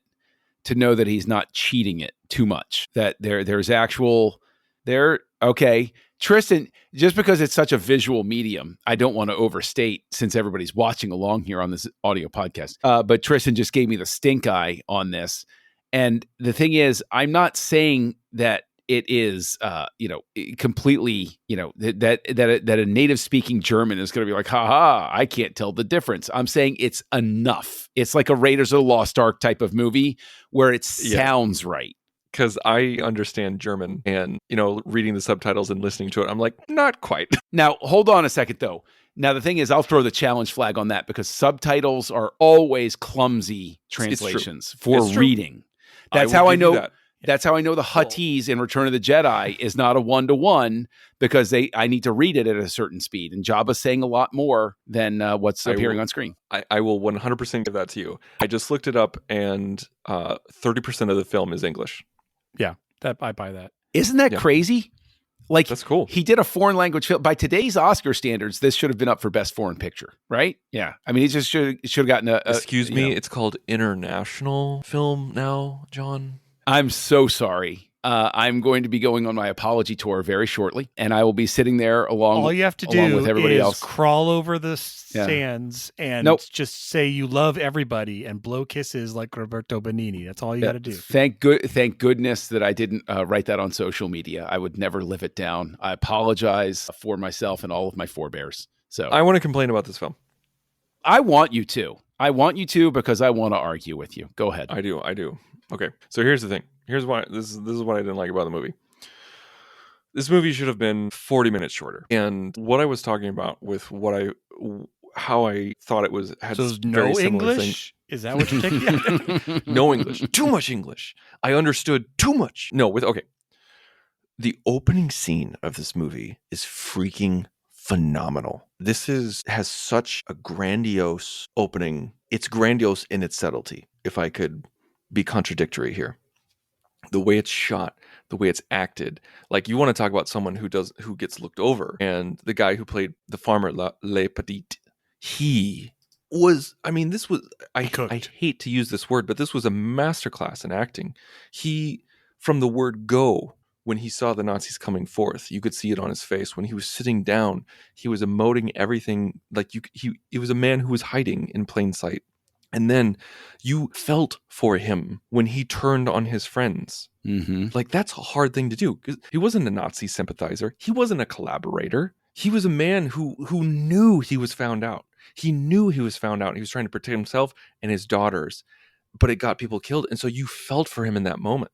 to know that he's not cheating it too much. That there's actual there. Okay, Tristan, just because it's such a visual medium, I don't want to overstate since everybody's watching along here on this audio podcast. But Tristan just gave me the stink eye on this. And the thing is, I'm not saying that it is, completely, that a native speaking German is going to be like, haha, I can't tell the difference. I'm saying it's enough. It's like a Raiders of the Lost Ark type of movie where it sounds right. Because I understand German and, reading the subtitles and listening to it, I'm like, not quite. Now, hold on a second, though. Now, the thing is, I'll throw the challenge flag on that because subtitles are always clumsy translations for reading. That's how I know that. That's how I know the Huttese in Return of the Jedi is not a 1-to-1 because I need to read it at a certain speed. And Jabba's saying a lot more than what's appearing on screen. I will 100% give that to you. I just looked it up, and 30% of the film is English. Yeah, I buy that. Isn't that crazy? Like, that's cool. He did a foreign language film. By today's Oscar standards, this should have been up for Best Foreign Picture, right? Yeah. I mean, he just should have gotten a... Excuse me, it's called international film now, John. I'm so sorry. I'm going to be going on my apology tour very shortly, and I will be sitting there along. All you have to do with everybody else. Crawl over the sands and just say you love everybody and blow kisses like Roberto Benigni. That's all you got to do. Thank goodness that I didn't write that on social media. I would never live it down. I apologize for myself and all of my forebears. So I want to complain about this film. I want you to. I want you to because I want to argue with you. Go ahead. I do. Okay, so here's the thing. Here's why this is what I didn't like about the movie. This movie should have been 40 minutes shorter. And what I was talking about with how I thought it was had so very no similar English. Thing. Is that what you're taking? No English. Too much English. I understood too much. No, the opening scene of this movie is freaking phenomenal. This has such a grandiose opening. It's grandiose in its subtlety, if I could be contradictory here. The way it's shot, the way it's acted. Like, you want to talk about someone who gets looked over. And the guy who played the farmer, Le Petit, he was, I mean, this was, I hate to use this word, but this was a masterclass in acting. He, from the word go, when he saw the Nazis coming forth, you could see it on his face. When he was sitting down, he was emoting everything. Like, he was a man who was hiding in plain sight. And then you felt for him when he turned on his friends. Mm-hmm. Like, that's a hard thing to do. Because he wasn't a Nazi sympathizer. He wasn't a collaborator. He was a man who knew he was found out. He knew he was found out. He was trying to protect himself and his daughters. But it got people killed. And so you felt for him in that moment.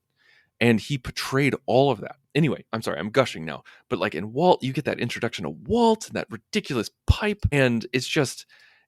And he portrayed all of that. Anyway, I'm sorry, I'm gushing now. But like in Walt, you get that introduction of Walt and that ridiculous pipe, and it's just,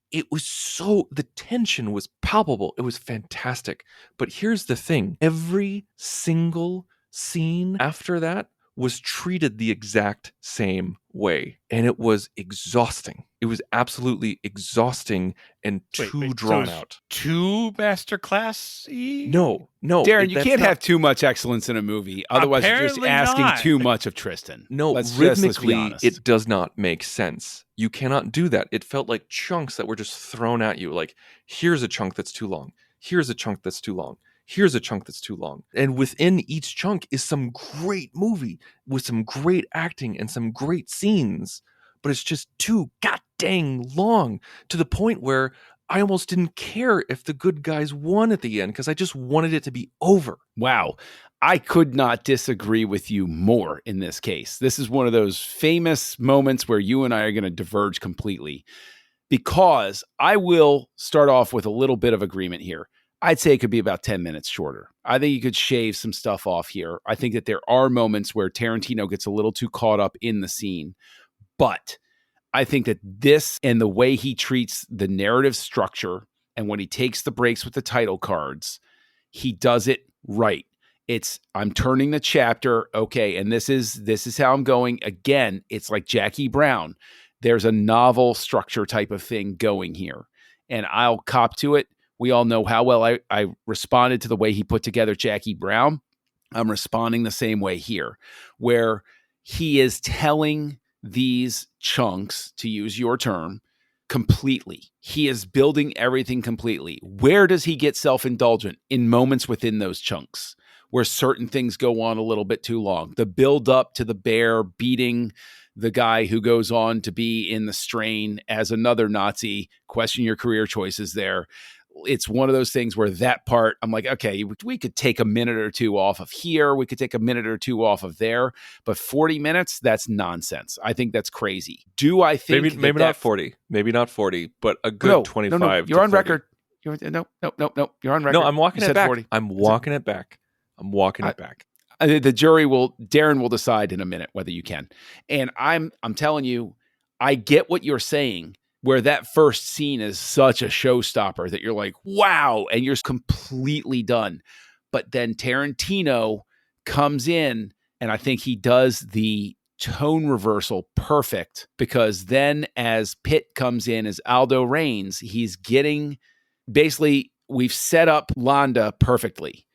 it was so, the tension was palpable. It was fantastic. But here's the thing, every single scene after that was treated the exact same way, and it was exhausting. It was absolutely exhausting and too drawn out. Too masterclass-y? No, Darren, you can't have too much excellence in a movie. Otherwise, you're just Apparently asking not. too much of Tristan. No, let's be rhythmically, honest. it does not make sense. You cannot do that. It felt like chunks that were just thrown at you. Like, here's a chunk that's too long. Here's a chunk that's too long. Here's a chunk that's too long. And within each chunk is some great movie with some great acting and some great scenes. But it's just too goddamn long, to the point where I almost didn't care if the good guys won at the end, because I just wanted it to be over. Wow. I could not disagree with you more in this case. This is one of those famous moments where you and I are going to diverge completely, because I will start off with a little bit of agreement here. I'd say it could be about 10 minutes shorter. I think you could shave some stuff off here. I think that there are moments where Tarantino gets a little too caught up in the scene, but I think that this and the way he treats the narrative structure, and when he takes the breaks with the title cards, he does it right. It's, I'm turning the chapter, okay, and this is how I'm going. Again, it's like Jackie Brown. There's a novel structure type of thing going here, and I'll cop to it. We all know how well I responded to the way he put together Jackie Brown. I'm responding the same way here, where he is telling these chunks, to use your term, completely. He is building everything completely. Where does he get self-indulgent? In moments within those chunks where certain things go on a little bit too long. The build up to the bear beating the guy who goes on to be in The Strain as another Nazi. Question your career choices there. It's one of those things where that part, I'm like, okay, we could take a minute or two off of here. We could take a minute or two off of there. But 40 minutes, that's nonsense. I think that's crazy. Do I think maybe not 40, but a good 25. No, you're on 40. record. No. You're on record. No, I'm walking it back. 40. I'm walking it back. The jury Darren will decide in a minute whether you can. And I'm telling you, I get what you're saying, where that first scene is such a showstopper that you're like, wow, and you're completely done. But then Tarantino comes in, and I think he does the tone reversal perfect, because then as Pitt comes in as Aldo Raines, he's getting, basically, we've set up Londa perfectly.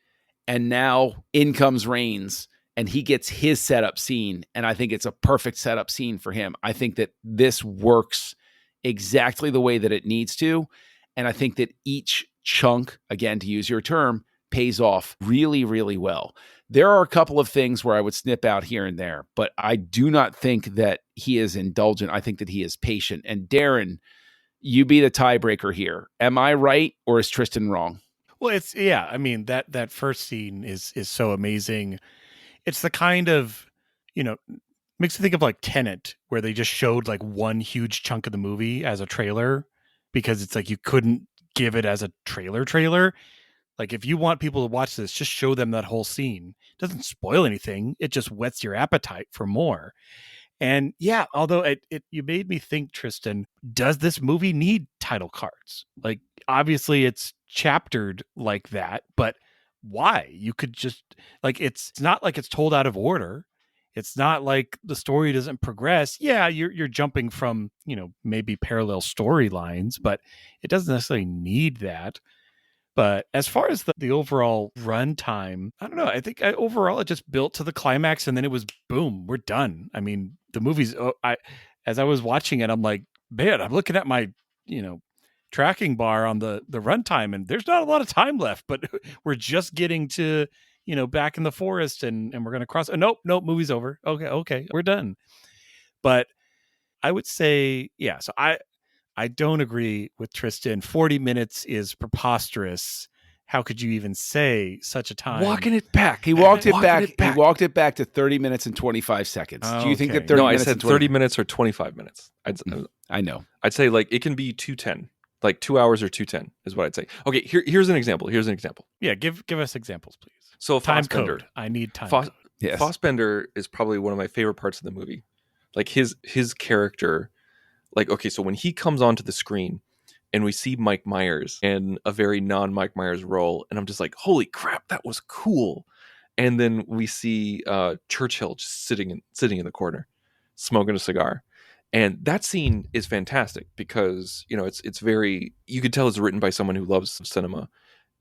And now in comes Raines, and he gets his setup scene. And I think it's a perfect setup scene for him. I think that this works exactly the way that it needs to. And I think that each chunk, again, to use your term, pays off really, really well. There are a couple of things where I would snip out here and there, but I do not think that he is indulgent. I think that he is patient. And Darren, you be the tiebreaker here. Am I right, or is Tristan wrong? Well, it's, yeah, I mean, that first scene is so amazing. It's the kind of, makes me think of like Tenet, where they just showed like one huge chunk of the movie as a trailer, because it's like you couldn't give it as a trailer. Like, if you want people to watch this, just show them that whole scene. It doesn't spoil anything. It just whets your appetite for more. And yeah, although you made me think, Tristan, does this movie need title cards? Like, obviously it's chaptered like that, but why? You could just, like, it's not like it's told out of order. It's not like the story doesn't progress. Yeah, you're jumping from, maybe parallel storylines, but it doesn't necessarily need that. But as far as the overall runtime, I don't know. I think overall it just built to the climax, and then it was boom, we're done. I mean, the movie's. As I was watching it, I'm like, man, I'm looking at my tracking bar on the runtime, and there's not a lot of time left. But we're just getting to back in the forest, and we're gonna cross. Nope, movie's over. Okay, we're done. But I would say, yeah. So I don't agree with Tristan. 40 minutes is preposterous. How could you even say such a time? Walking it back. He walked it back. He walked it back to 30 minutes and 25 seconds. Oh, do you think that 30 30 No, I minutes said and 30 minutes or 25 minutes. I know. I'd say like it can be 210. Like 2 hours or 210 is what I'd say. Okay, here's an example. Yeah, give us examples, please. So Time Fassbender. code. I need time code. Yes. Fassbender is probably one of my favorite parts of the movie. Like his character, like, okay, so when he comes onto the screen and we see Mike Myers in a very non-Mike Myers role, and I'm just like, holy crap, that was cool. And then we see Churchill just sitting in the corner, smoking a cigar. And that scene is fantastic because, you know, it's very, you could tell it's written by someone who loves cinema.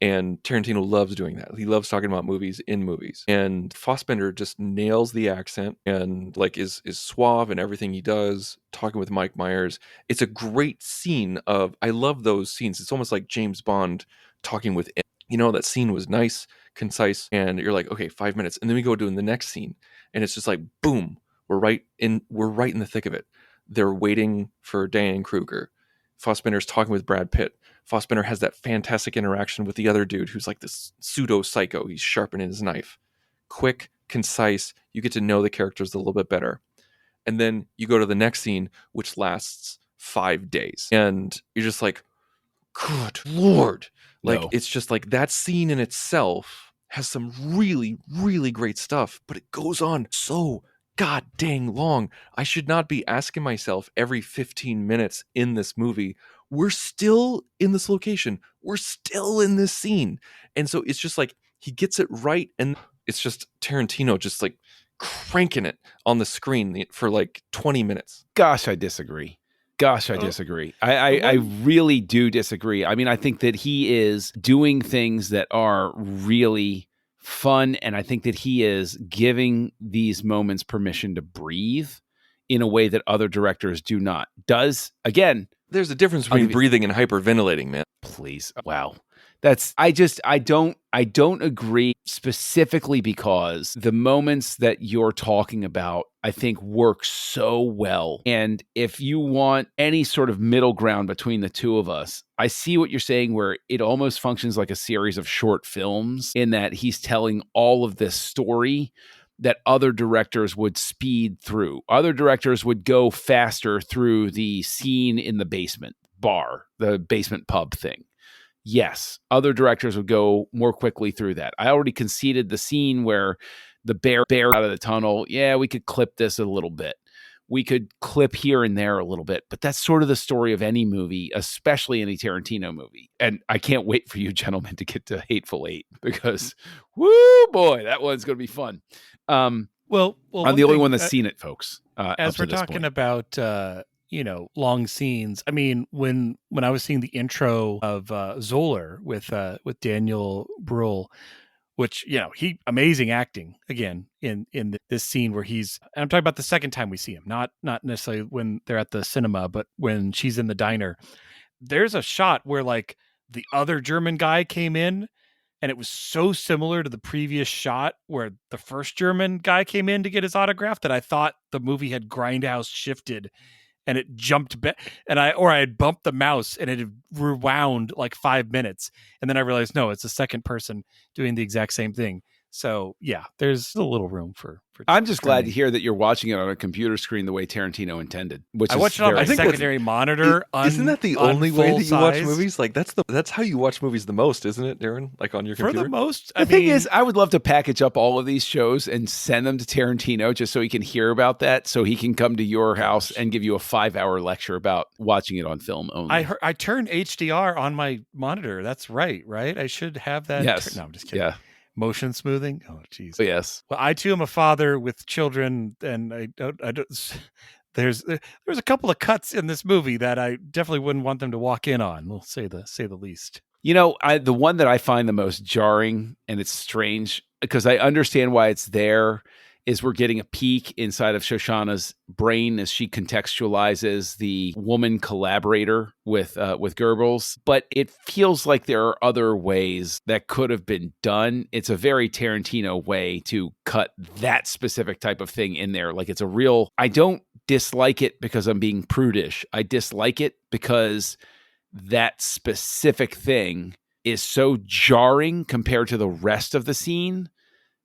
And Tarantino loves doing that. He loves talking about movies in movies. And Fassbender just nails the accent and like is suave in everything he does, talking with Mike Myers. It's a great scene I love those scenes. It's almost like James Bond talking with, you know, that scene was nice, concise, and you're like, okay, 5 minutes. And then we go doing the next scene and it's just like, boom, we're right in the thick of it. They're waiting for Diane Kruger. Fassbender's talking with Brad Pitt. Fassbender has that fantastic interaction with the other dude who's like this pseudo psycho. He's sharpening his knife. Quick, concise. You get to know the characters a little bit better. And then you go to the next scene, which lasts 5 days. And you're just like, good Lord. Like, No. it's just like that scene in itself has some really, really great stuff, but it goes on so god dang long. I should not be asking myself every 15 minutes in this movie, we're still in this location. We're still in this scene. And so it's just like he gets it right. And it's just Tarantino just like cranking it on the screen for like 20 minutes. Gosh, I disagree. I really do disagree. I mean, I think that he is doing things that are really fun, and I think that he is giving these moments permission to breathe in a way that other directors do not. Again, there's a difference between breathing and hyperventilating, man. Please. Wow. I don't agree, specifically because the moments that you're talking about, I think, work so well. And if you want any sort of middle ground between the two of us, I see what you're saying, where it almost functions like a series of short films in that he's telling all of this story that other directors would speed through. Other directors would go faster through the scene in the basement bar, the basement pub thing. Yes, other directors would go more quickly through that. I already conceded the scene where the bear out of the tunnel. Yeah, we could clip this a little bit. We could clip here and there a little bit, but that's sort of the story of any movie, especially any Tarantino movie. And I can't wait for you gentlemen to get to Hateful Eight because, woo boy, that one's going to be fun. Well, I'm the only one that's seen it, folks. As we're talking about, long scenes. I mean, when I was seeing the intro of Zoller with Daniel Bruhl, which, he amazing acting again in this scene where and I'm talking about the second time we see him, not necessarily when they're at the cinema, but when she's in the diner. There's a shot where like the other German guy came in, and it was so similar to the previous shot where the first German guy came in to get his autograph that I thought the movie had grindhouse shifted and it jumped back, and I had bumped the mouse and it had rewound like 5 minutes. And then I realized, no, it's a second person doing the exact same thing. So yeah, there's a little room for I'm just glad to hear that you're watching it on a computer screen the way Tarantino intended. Which I watched it on my secondary monitor. Isn't that the only way that you watch movies? Like that's how you watch movies the most, isn't it, Darren? Like on your computer. For the most, the thing is, I would love to package up all of these shows and send them to Tarantino just so he can hear about that, so he can come to your house and give you a 5-hour lecture about watching it on film only. I turned HDR on my monitor. That's right? I should have that. Yes. No, I'm just kidding. Yeah. Motion smoothing. Oh, geez. Yes. Well, I too am a father with children, and I don't. There's a couple of cuts in this movie that I definitely wouldn't want them to walk in on. We'll say the least. The one that I find the most jarring, and it's strange because I understand why it's there, is we're getting a peek inside of Shoshana's brain as she contextualizes the woman collaborator with Goebbels. But it feels like there are other ways that could have been done. It's a very Tarantino way to cut that specific type of thing in there. Like I don't dislike it because I'm being prudish. I dislike it because that specific thing is so jarring compared to the rest of the scene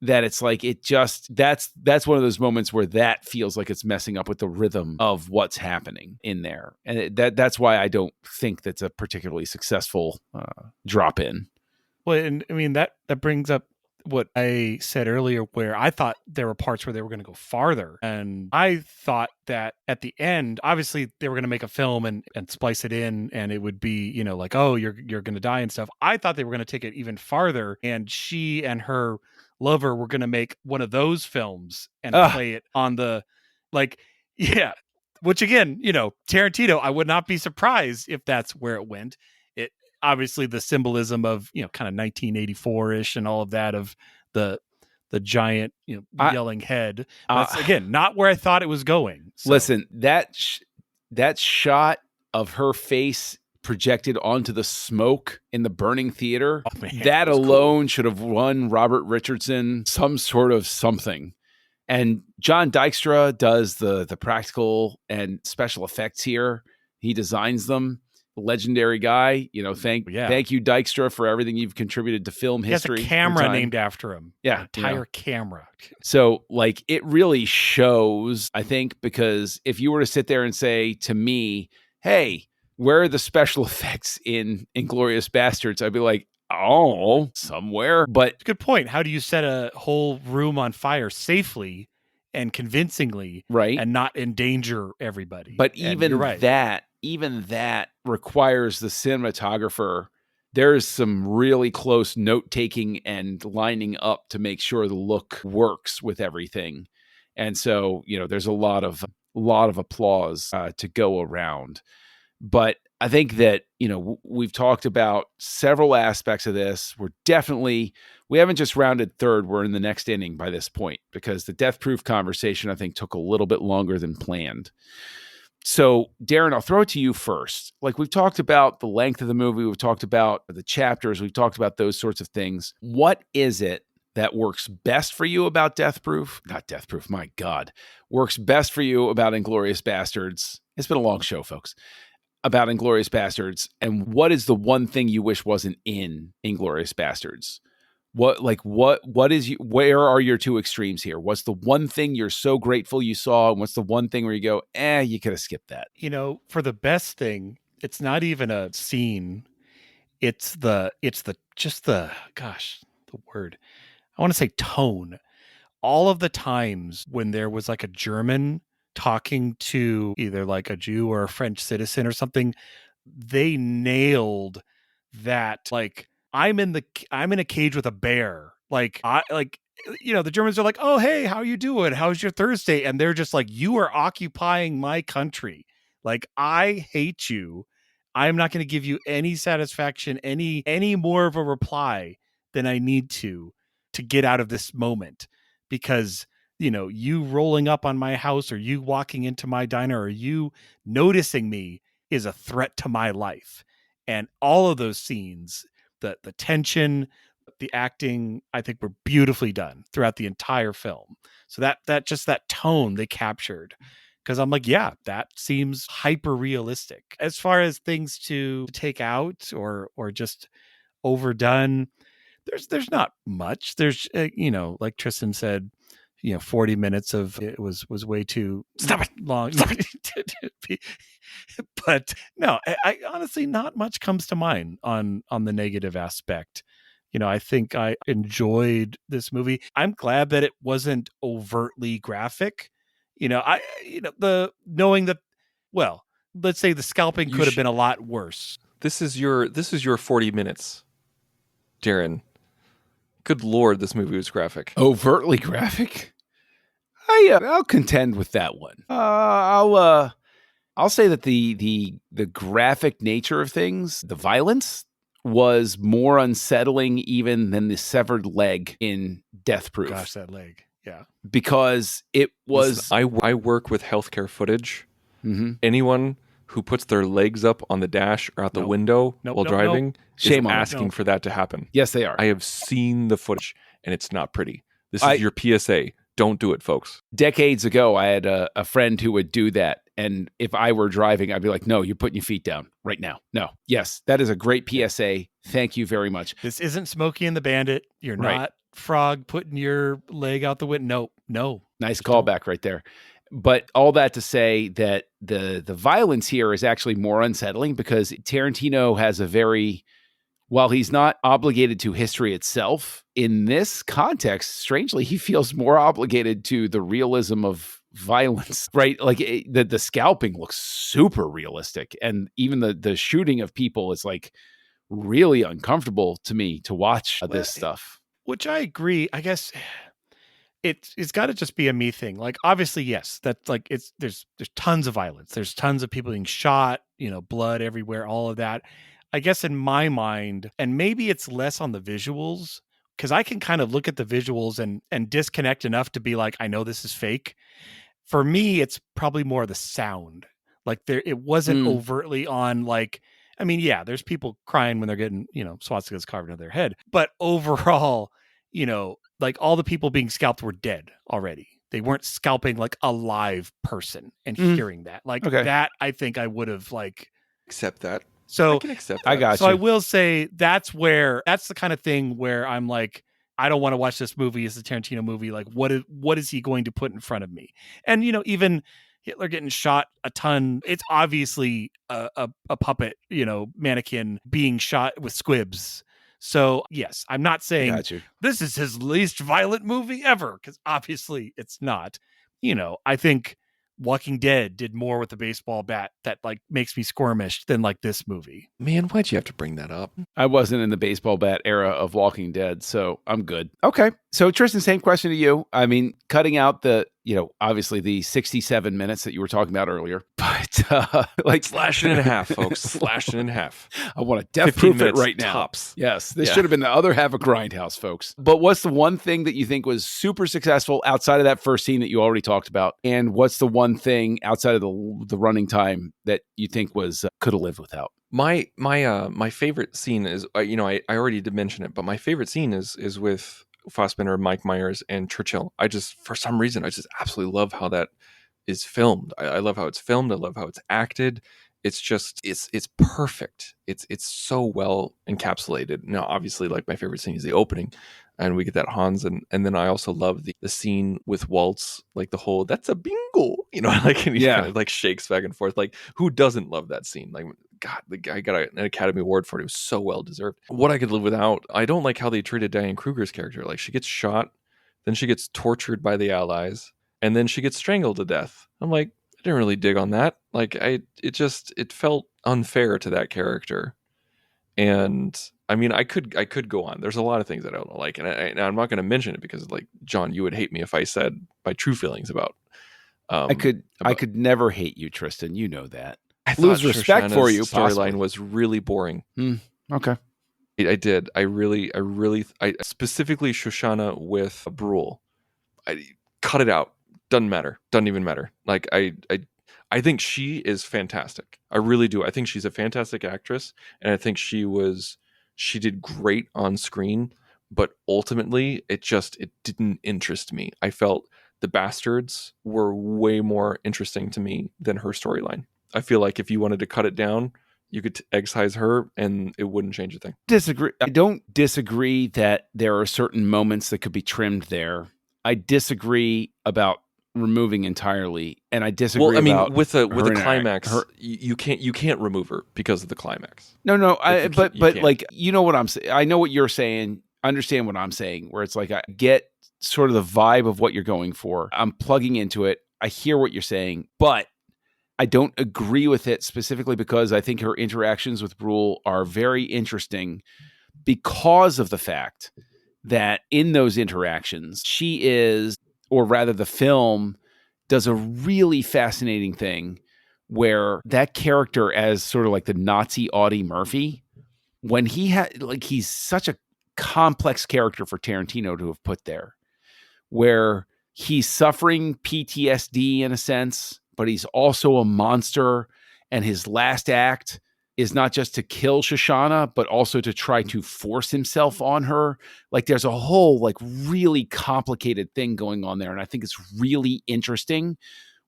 that it's like that's one of those moments where that feels like it's messing up with the rhythm of what's happening in there. And that's why I don't think that's a particularly successful drop in. Well, and I mean, that brings up what I said earlier, where I thought there were parts where they were going to go farther. And I thought that at the end, obviously they were going to make a film and splice it in, and it would be, you know, like, oh, you're going to die and stuff. I thought they were going to take it even farther, and she and her lover were going to make one of those films and play it on the, like, yeah. Which again, you know, Tarantino, I would not be surprised if that's where it went. It obviously the symbolism of, you know, kind of 1984-ish and all of that of the giant, you know, yelling head. That's again not where I thought it was going. So. Listen, that shot of her face projected onto the smoke in the burning theater, that alone should have won Robert Richardson some sort of something. And John Dykstra does the practical and special effects here. He designs them. Legendary guy. You know, thank you, Dykstra, for everything you've contributed to film history. He has a camera named after him. Yeah. An entire camera. So, like, it really shows, I think, because if you were to sit there and say to me, hey, where are the special effects in Inglourious Basterds? I'd be like, oh, somewhere. But good point. How do you set a whole room on fire safely and convincingly, right, and not endanger everybody? But even that requires the cinematographer. There's some really close note taking and lining up to make sure the look works with everything. And so, you know, there's a lot of applause to go around. But I think that, you know, we've talked about several aspects of this. We haven't just rounded third. We're in the next inning by this point, because the Death Proof conversation, I think, took a little bit longer than planned. So, Darren, I'll throw it to you first. Like, we've talked about the length of the movie. We've talked about the chapters. We've talked about those sorts of things. What is it that works best for you about Death Proof? Not Death Proof, my God. Works best for you about Inglourious Basterds? It's been a long show, folks. About Inglourious Basterds, and what is the one thing you wish wasn't in Inglourious Basterds? Where are your two extremes here? What's the one thing you're so grateful you saw, and what's the one thing where you go, you could have skipped that? You know, for the best thing, it's not even a scene. It's the word. I want to say tone. All of the times when there was like a German talking to either like a Jew or a French citizen or something, they nailed that. Like, I'm in a cage with a bear. You know, the Germans are like, oh, hey, how are you doing? How's your Thursday? And they're just like, you are occupying my country. Like, I hate you. I'm not going to give you any satisfaction, any more of a reply than I need to get out of this moment, because, you know, you rolling up on my house, or you walking into my diner, or you noticing me is a threat to my life. And all of those scenes, the tension, the acting, I think were beautifully done throughout the entire film. So that tone they captured, because I'm like, yeah, that seems hyper realistic. As far as things to take out or just overdone, there's not much. There's you know, like Tristan said, you know, 40 minutes of it was way too long. But no, I honestly, not much comes to mind on the negative aspect. You know, I think I enjoyed this movie. I'm glad that it wasn't overtly graphic. You know, knowing that, well, let's say the scalping could have been a lot worse. This is your 40 minutes, Darren. Good Lord, this movie was graphic. Overtly graphic? I'll contend with that one. I'll say that the graphic nature of things, the violence, was more unsettling even than the severed leg in Death Proof. Gosh, that leg. Yeah. Because it was... Listen, I work with healthcare footage. Mm-hmm. Anyone who puts their legs up on the dash or out the window while driving is asking for that to happen. Yes, they are. I have seen the footage, and it's not pretty. This is your PSA. Don't do it, folks. Decades ago, I had a friend who would do that. And if I were driving, I'd be like, no, you're putting your feet down right now. No. Yes, that is a great PSA. Thank you very much. This isn't Smokey and the Bandit. You're not Frog putting your leg out the window. No. Nice callback right there. But all that to say that the violence here is actually more unsettling, because Tarantino has a very while he's not obligated to history itself, in this context, strangely, he feels more obligated to the realism of violence, right? Like the scalping looks super realistic. And even the shooting of people is like really uncomfortable to me to watch this stuff. Which I agree. I guess it's got to just be a me thing. Like, obviously, yes, that's like there's tons of violence. There's tons of people being shot, blood everywhere, all of that. I guess in my mind, and maybe it's less on the visuals, because I can kind of look at the visuals and disconnect enough to be like, I know this is fake. For me, it's probably more the sound. Like it wasn't overtly on like, I mean, yeah, there's people crying when they're getting, swastikas carved into their head. But overall, like all the people being scalped were dead already. They weren't scalping like a live person and hearing that. Like that, I think I would have like accept that. So I can accept that. I got so you. I will say that's the kind of thing where I'm like, I don't want to watch this movie as a Tarantino movie. Like, what is he going to put in front of me? And even Hitler getting shot a ton. It's obviously a puppet, mannequin being shot with squibs. So yes, I'm not saying this is his least violent movie ever, because obviously it's not. I think Walking Dead did more with the baseball bat that like makes me squirmish than like this movie. Man, why'd you have to bring that up? I wasn't in the baseball bat era of Walking Dead, so I'm good. Okay. So Tristan, same question to you. I mean, cutting out the, obviously the 67 minutes that you were talking about earlier, but like slash it in half, folks. Slash it in half. I want to death proof it right now. Tops. Yes. This should have been the other half of Grindhouse, folks. But what's the one thing that you think was super successful outside of that first scene that you already talked about? And what's the one thing outside of the running time that you think was could have lived without? My favorite scene is, I already did mention it, but my favorite scene is with Fassbender, Mike Myers, and Churchill. For some reason, I just absolutely love how that is filmed. I love how it's filmed. I love how it's acted. It's just, it's perfect. It's so well encapsulated. Now, obviously, like my favorite scene is the opening, and we get that Hans, and then I also love the scene with Waltz, like the whole, that's a bingo, like, and he kind of like shakes back and forth. Like, who doesn't love that scene? Like, God, the guy got an Academy Award for it. It was so well deserved. What I could live without, I don't like how they treated Diane Kruger's character. Like, she gets shot, then she gets tortured by the Allies, and then she gets strangled to death. I'm like, I didn't really dig on that. Like, it felt unfair to that character. And I mean, I could go on. There's a lot of things that I don't like, and I'm not going to mention it because, like, John, you would hate me if I said my true feelings about. I could never hate you, Tristan. You know that. I lose respect Shoshana's for you. Storyline was really boring. Okay. I did. I specifically Shoshana with Brule. I cut it out. Doesn't matter. Doesn't even matter. Like I think she is fantastic. I really do. I think she's a fantastic actress, and I think she did great on screen. But ultimately, it didn't interest me. I felt the Bastards were way more interesting to me than her storyline. I feel like if you wanted to cut it down, you could excise her and it wouldn't change a thing. Disagree. I don't disagree that there are certain moments that could be trimmed there. I disagree about removing entirely, and I disagree. Well, I mean, about with the climax, you can't remove her because of the climax. No, but like, you know what I'm saying. I know what you're saying. Understand what I'm saying. Where it's like I get sort of the vibe of what you're going for. I'm plugging into it. I hear what you're saying, but I don't agree with it specifically because I think her interactions with Brule are very interesting because of the fact that in those interactions, she is, or rather the film does a really fascinating thing where that character as sort of like the Nazi Audie Murphy, when he's such a complex character for Tarantino to have put there, where he's suffering PTSD in a sense, but he's also a monster. And his last act is not just to kill Shoshana, but also to try to force himself on her. Like there's a whole like really complicated thing going on there. And I think it's really interesting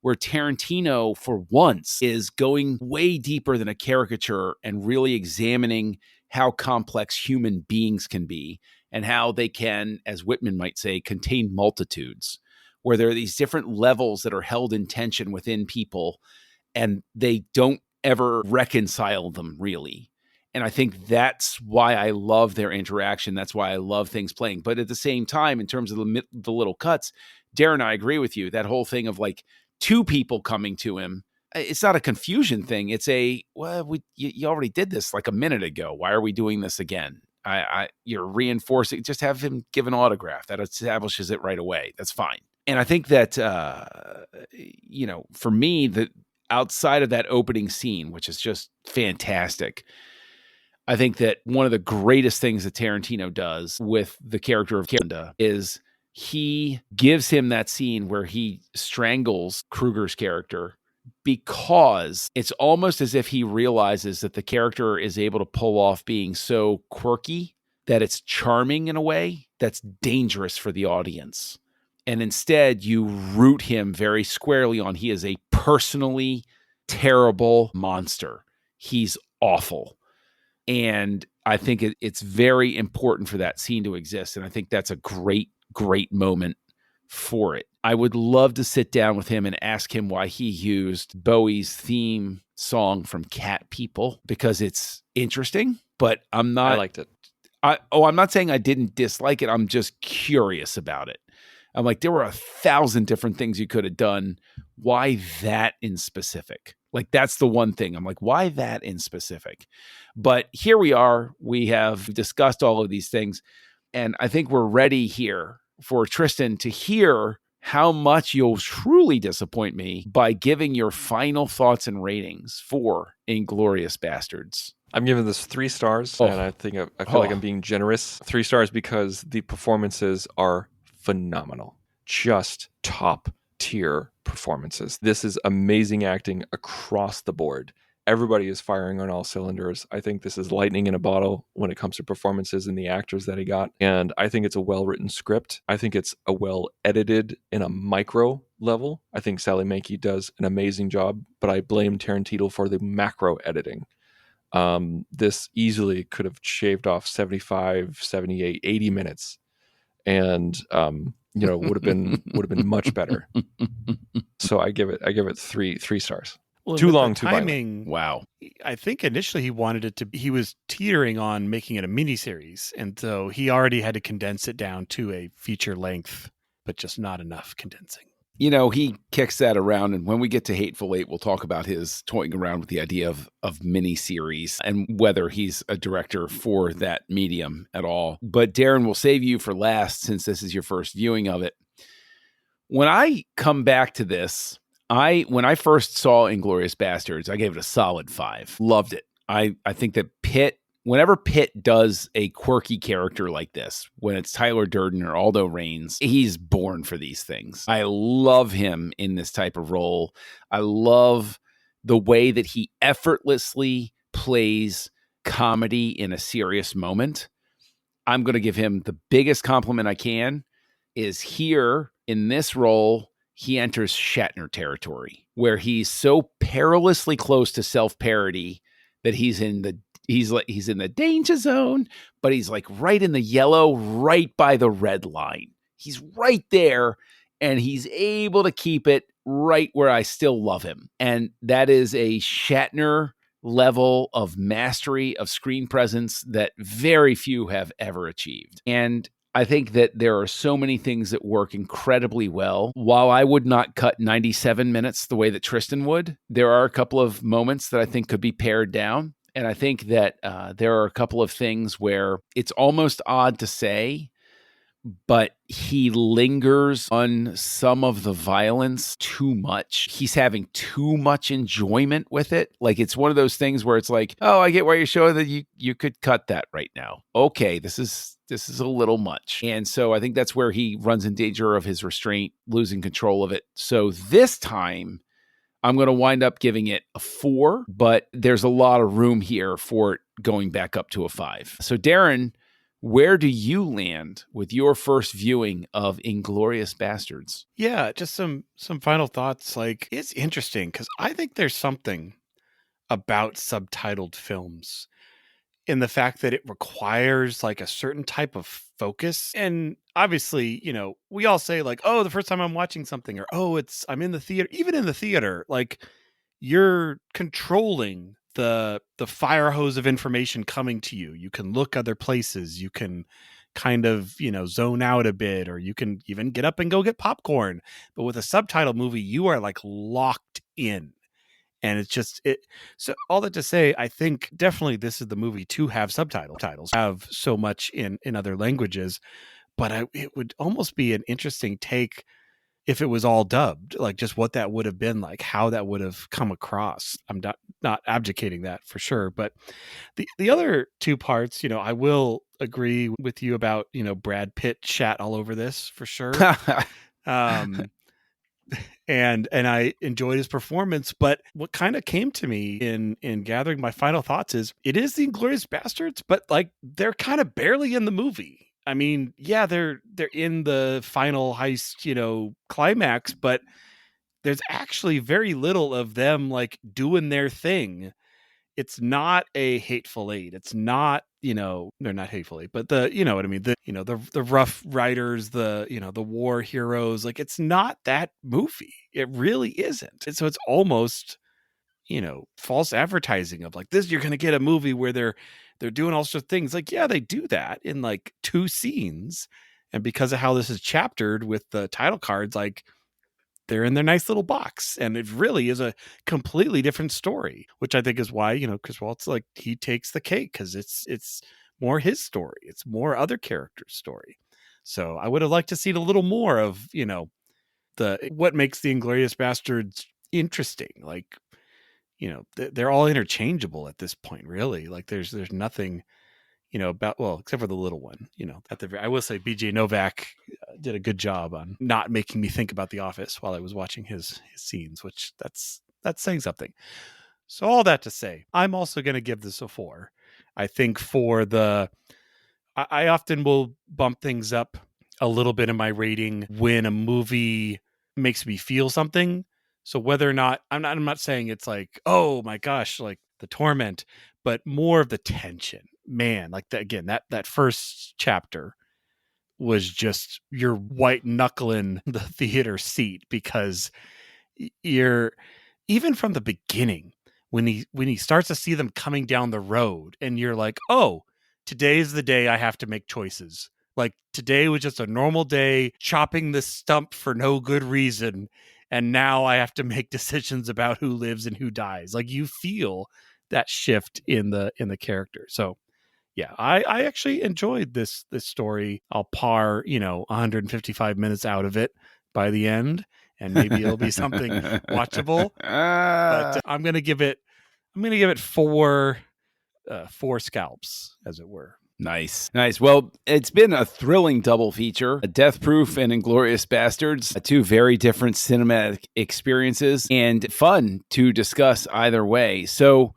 where Tarantino for once is going way deeper than a caricature and really examining how complex human beings can be and how they can, as Whitman might say, contain multitudes, where there are these different levels that are held in tension within people and they don't ever reconcile them really. And I think that's why I love their interaction. That's why I love things playing. But at the same time, in terms of the little cuts, Darren, I agree with you. That whole thing of like two people coming to him, it's not a confusion thing. It's you already did this like a minute ago. Why are we doing this again? You're reinforcing. Just have him give an autograph. That establishes it right away. That's fine. And I think that for me, that outside of that opening scene, which is just fantastic, I think that one of the greatest things that Tarantino does with the character of Kanda is he gives him that scene where he strangles Kruger's character, because it's almost as if he realizes that the character is able to pull off being so quirky that it's charming in a way that's dangerous for the audience. And instead, you root him very squarely on he is a personally terrible monster. He's awful. And I think it's very important for that scene to exist. And I think that's a great, great moment for it. I would love to sit down with him and ask him why he used Bowie's theme song from Cat People, because it's interesting, but I liked it. I'm not saying I didn't dislike it. I'm just curious about it. I'm like, there were 1,000 different things you could have done. Why that in specific? Like, that's the one thing. I'm like, why that in specific? But here we are. We have discussed all of these things. And I think we're ready here for Tristan to hear how much you'll truly disappoint me by giving your final thoughts and ratings for Inglourious Basterds. I'm giving this 3 stars, and I think I feel like I'm being generous. 3 stars because the performances are phenomenal. Just top tier performances. This is amazing acting across the board. Everybody is firing on all cylinders. I think this is lightning in a bottle when it comes to performances and the actors that he got. And I think it's a well-written script. I think it's a well-edited in a micro level. I think Sally Menke does an amazing job, but I blame Tarantino for the macro editing. This easily could have shaved off 75, 78, 80 minutes. And would have been much better. So I give it three stars. Well, too long, too timing. Wow. I think initially he wanted it to. He was teetering on making it a miniseries, and so he already had to condense it down to a feature length, but just not enough condensing. He kicks that around, and when we get to Hateful Eight, we'll talk about his toying around with the idea of miniseries and whether he's a director for that medium at all. But Darren, we'll save you for last since this is your first viewing of it. When I come back to this, when I first saw Inglourious Basterds, I gave it a solid 5. Loved it. I think that whenever Pitt does a quirky character like this, when it's Tyler Durden or Aldo Raines, he's born for these things. I love him in this type of role. I love the way that he effortlessly plays comedy in a serious moment. I'm going to give him the biggest compliment I can is here in this role. He enters Shatner territory where he's so perilously close to self-parody that he's in the danger zone, but he's like right in the yellow, right by the red line. He's right there, and he's able to keep it right where I still love him. And that is a Shatner level of mastery of screen presence that very few have ever achieved. And I think that there are so many things that work incredibly well. While I would not cut 97 minutes the way that Tristan would, there are a couple of moments that I think could be pared down. And I think that there are a couple of things where it's almost odd to say, but he lingers on some of the violence too much. He's having too much enjoyment with it. Like, it's one of those things where it's like, oh, I get why you're showing that you could cut that right now. Okay, this is a little much. And so I think that's where he runs in danger of his restraint, losing control of it. So this time, I'm going to wind up giving it a 4, but there's a lot of room here for it going back up to a 5. So Darren, where do you land with your first viewing of Inglourious Basterds? Yeah, just some final thoughts. Like, it's interesting because I think there's something about subtitled films in the fact that it requires like a certain type of focus. And obviously, we all say like, oh, the first time I'm watching something, or, oh, I'm in the theater. Even in the theater, like, you're controlling the fire hose of information coming to you. You can look other places. You can kind of, zone out a bit, or you can even get up and go get popcorn. But with a subtitle movie, you are like locked in. And it's just so all that to say, I think definitely this is the movie to have titles, have so much in other languages. But it would almost be an interesting take if it was all dubbed, like just what that would have been like, how that would have come across. I'm not abdicating that for sure. But the other two parts, I will agree with you about, Brad Pitt shat all over this for sure. And I enjoyed his performance, but what kind of came to me in gathering my final thoughts is it is the Inglourious Basterds, but like they're kind of barely in the movie. I mean, yeah, they're in the final heist, climax, but there's actually very little of them like doing their thing. It's not a Hateful Eight. It's not, they're not Hateful Eight, but you know what I mean? The Rough Riders, the war heroes, like it's not that movie. It really isn't. And so it's almost, false advertising of like this, you're going to get a movie where they're doing all sorts of things. Like, yeah, they do that in like 2 scenes. And because of how this is chaptered with the title cards, like they're in their nice little box, and it really is a completely different story, which I think is why, Chris Waltz, like he takes the cake because it's more his story. It's more other characters' story. So I would have liked to see a little more of, what makes the Inglourious Basterds interesting. Like, they're all interchangeable at this point, really. Like there's nothing, about, well, except for the little one, I will say BJ Novak did a good job on not making me think about The Office while I was watching his scenes, which that's saying something. So all that to say, I'm also going to give this a 4. I think I often will bump things up a little bit in my rating when a movie makes me feel something. So whether or not, I'm not saying it's like, oh my gosh, like the torment, but more of the tension. Man, like that first chapter was just, you're white knuckling the theater seat because you're, even from the beginning, when he starts to see them coming down the road and you're like, oh, today's the day I have to make choices. Like today was just a normal day chopping this stump for no good reason. And now I have to make decisions about who lives and who dies. Like you feel that shift in the character. So yeah, I actually enjoyed this story. I'll par, 155 minutes out of it by the end, and maybe it'll be something watchable. But I'm gonna give it 4 scalps, as it were. Nice. Well, it's been a thrilling double feature, a Death Proof and Inglourious Basterds, 2 very different cinematic experiences, and fun to discuss either way. So,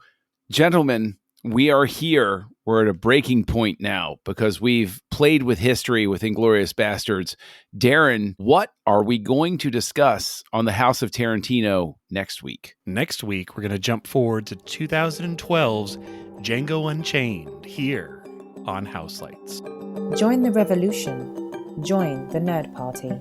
gentlemen, we are here. We're at a breaking point now because we've played with history with Inglourious Basterds. Darren, what are we going to discuss on the House of Tarantino next week? Next week, we're going to jump forward to 2012's Django Unchained here on Houselights. Join the revolution. Join the Nerd Party.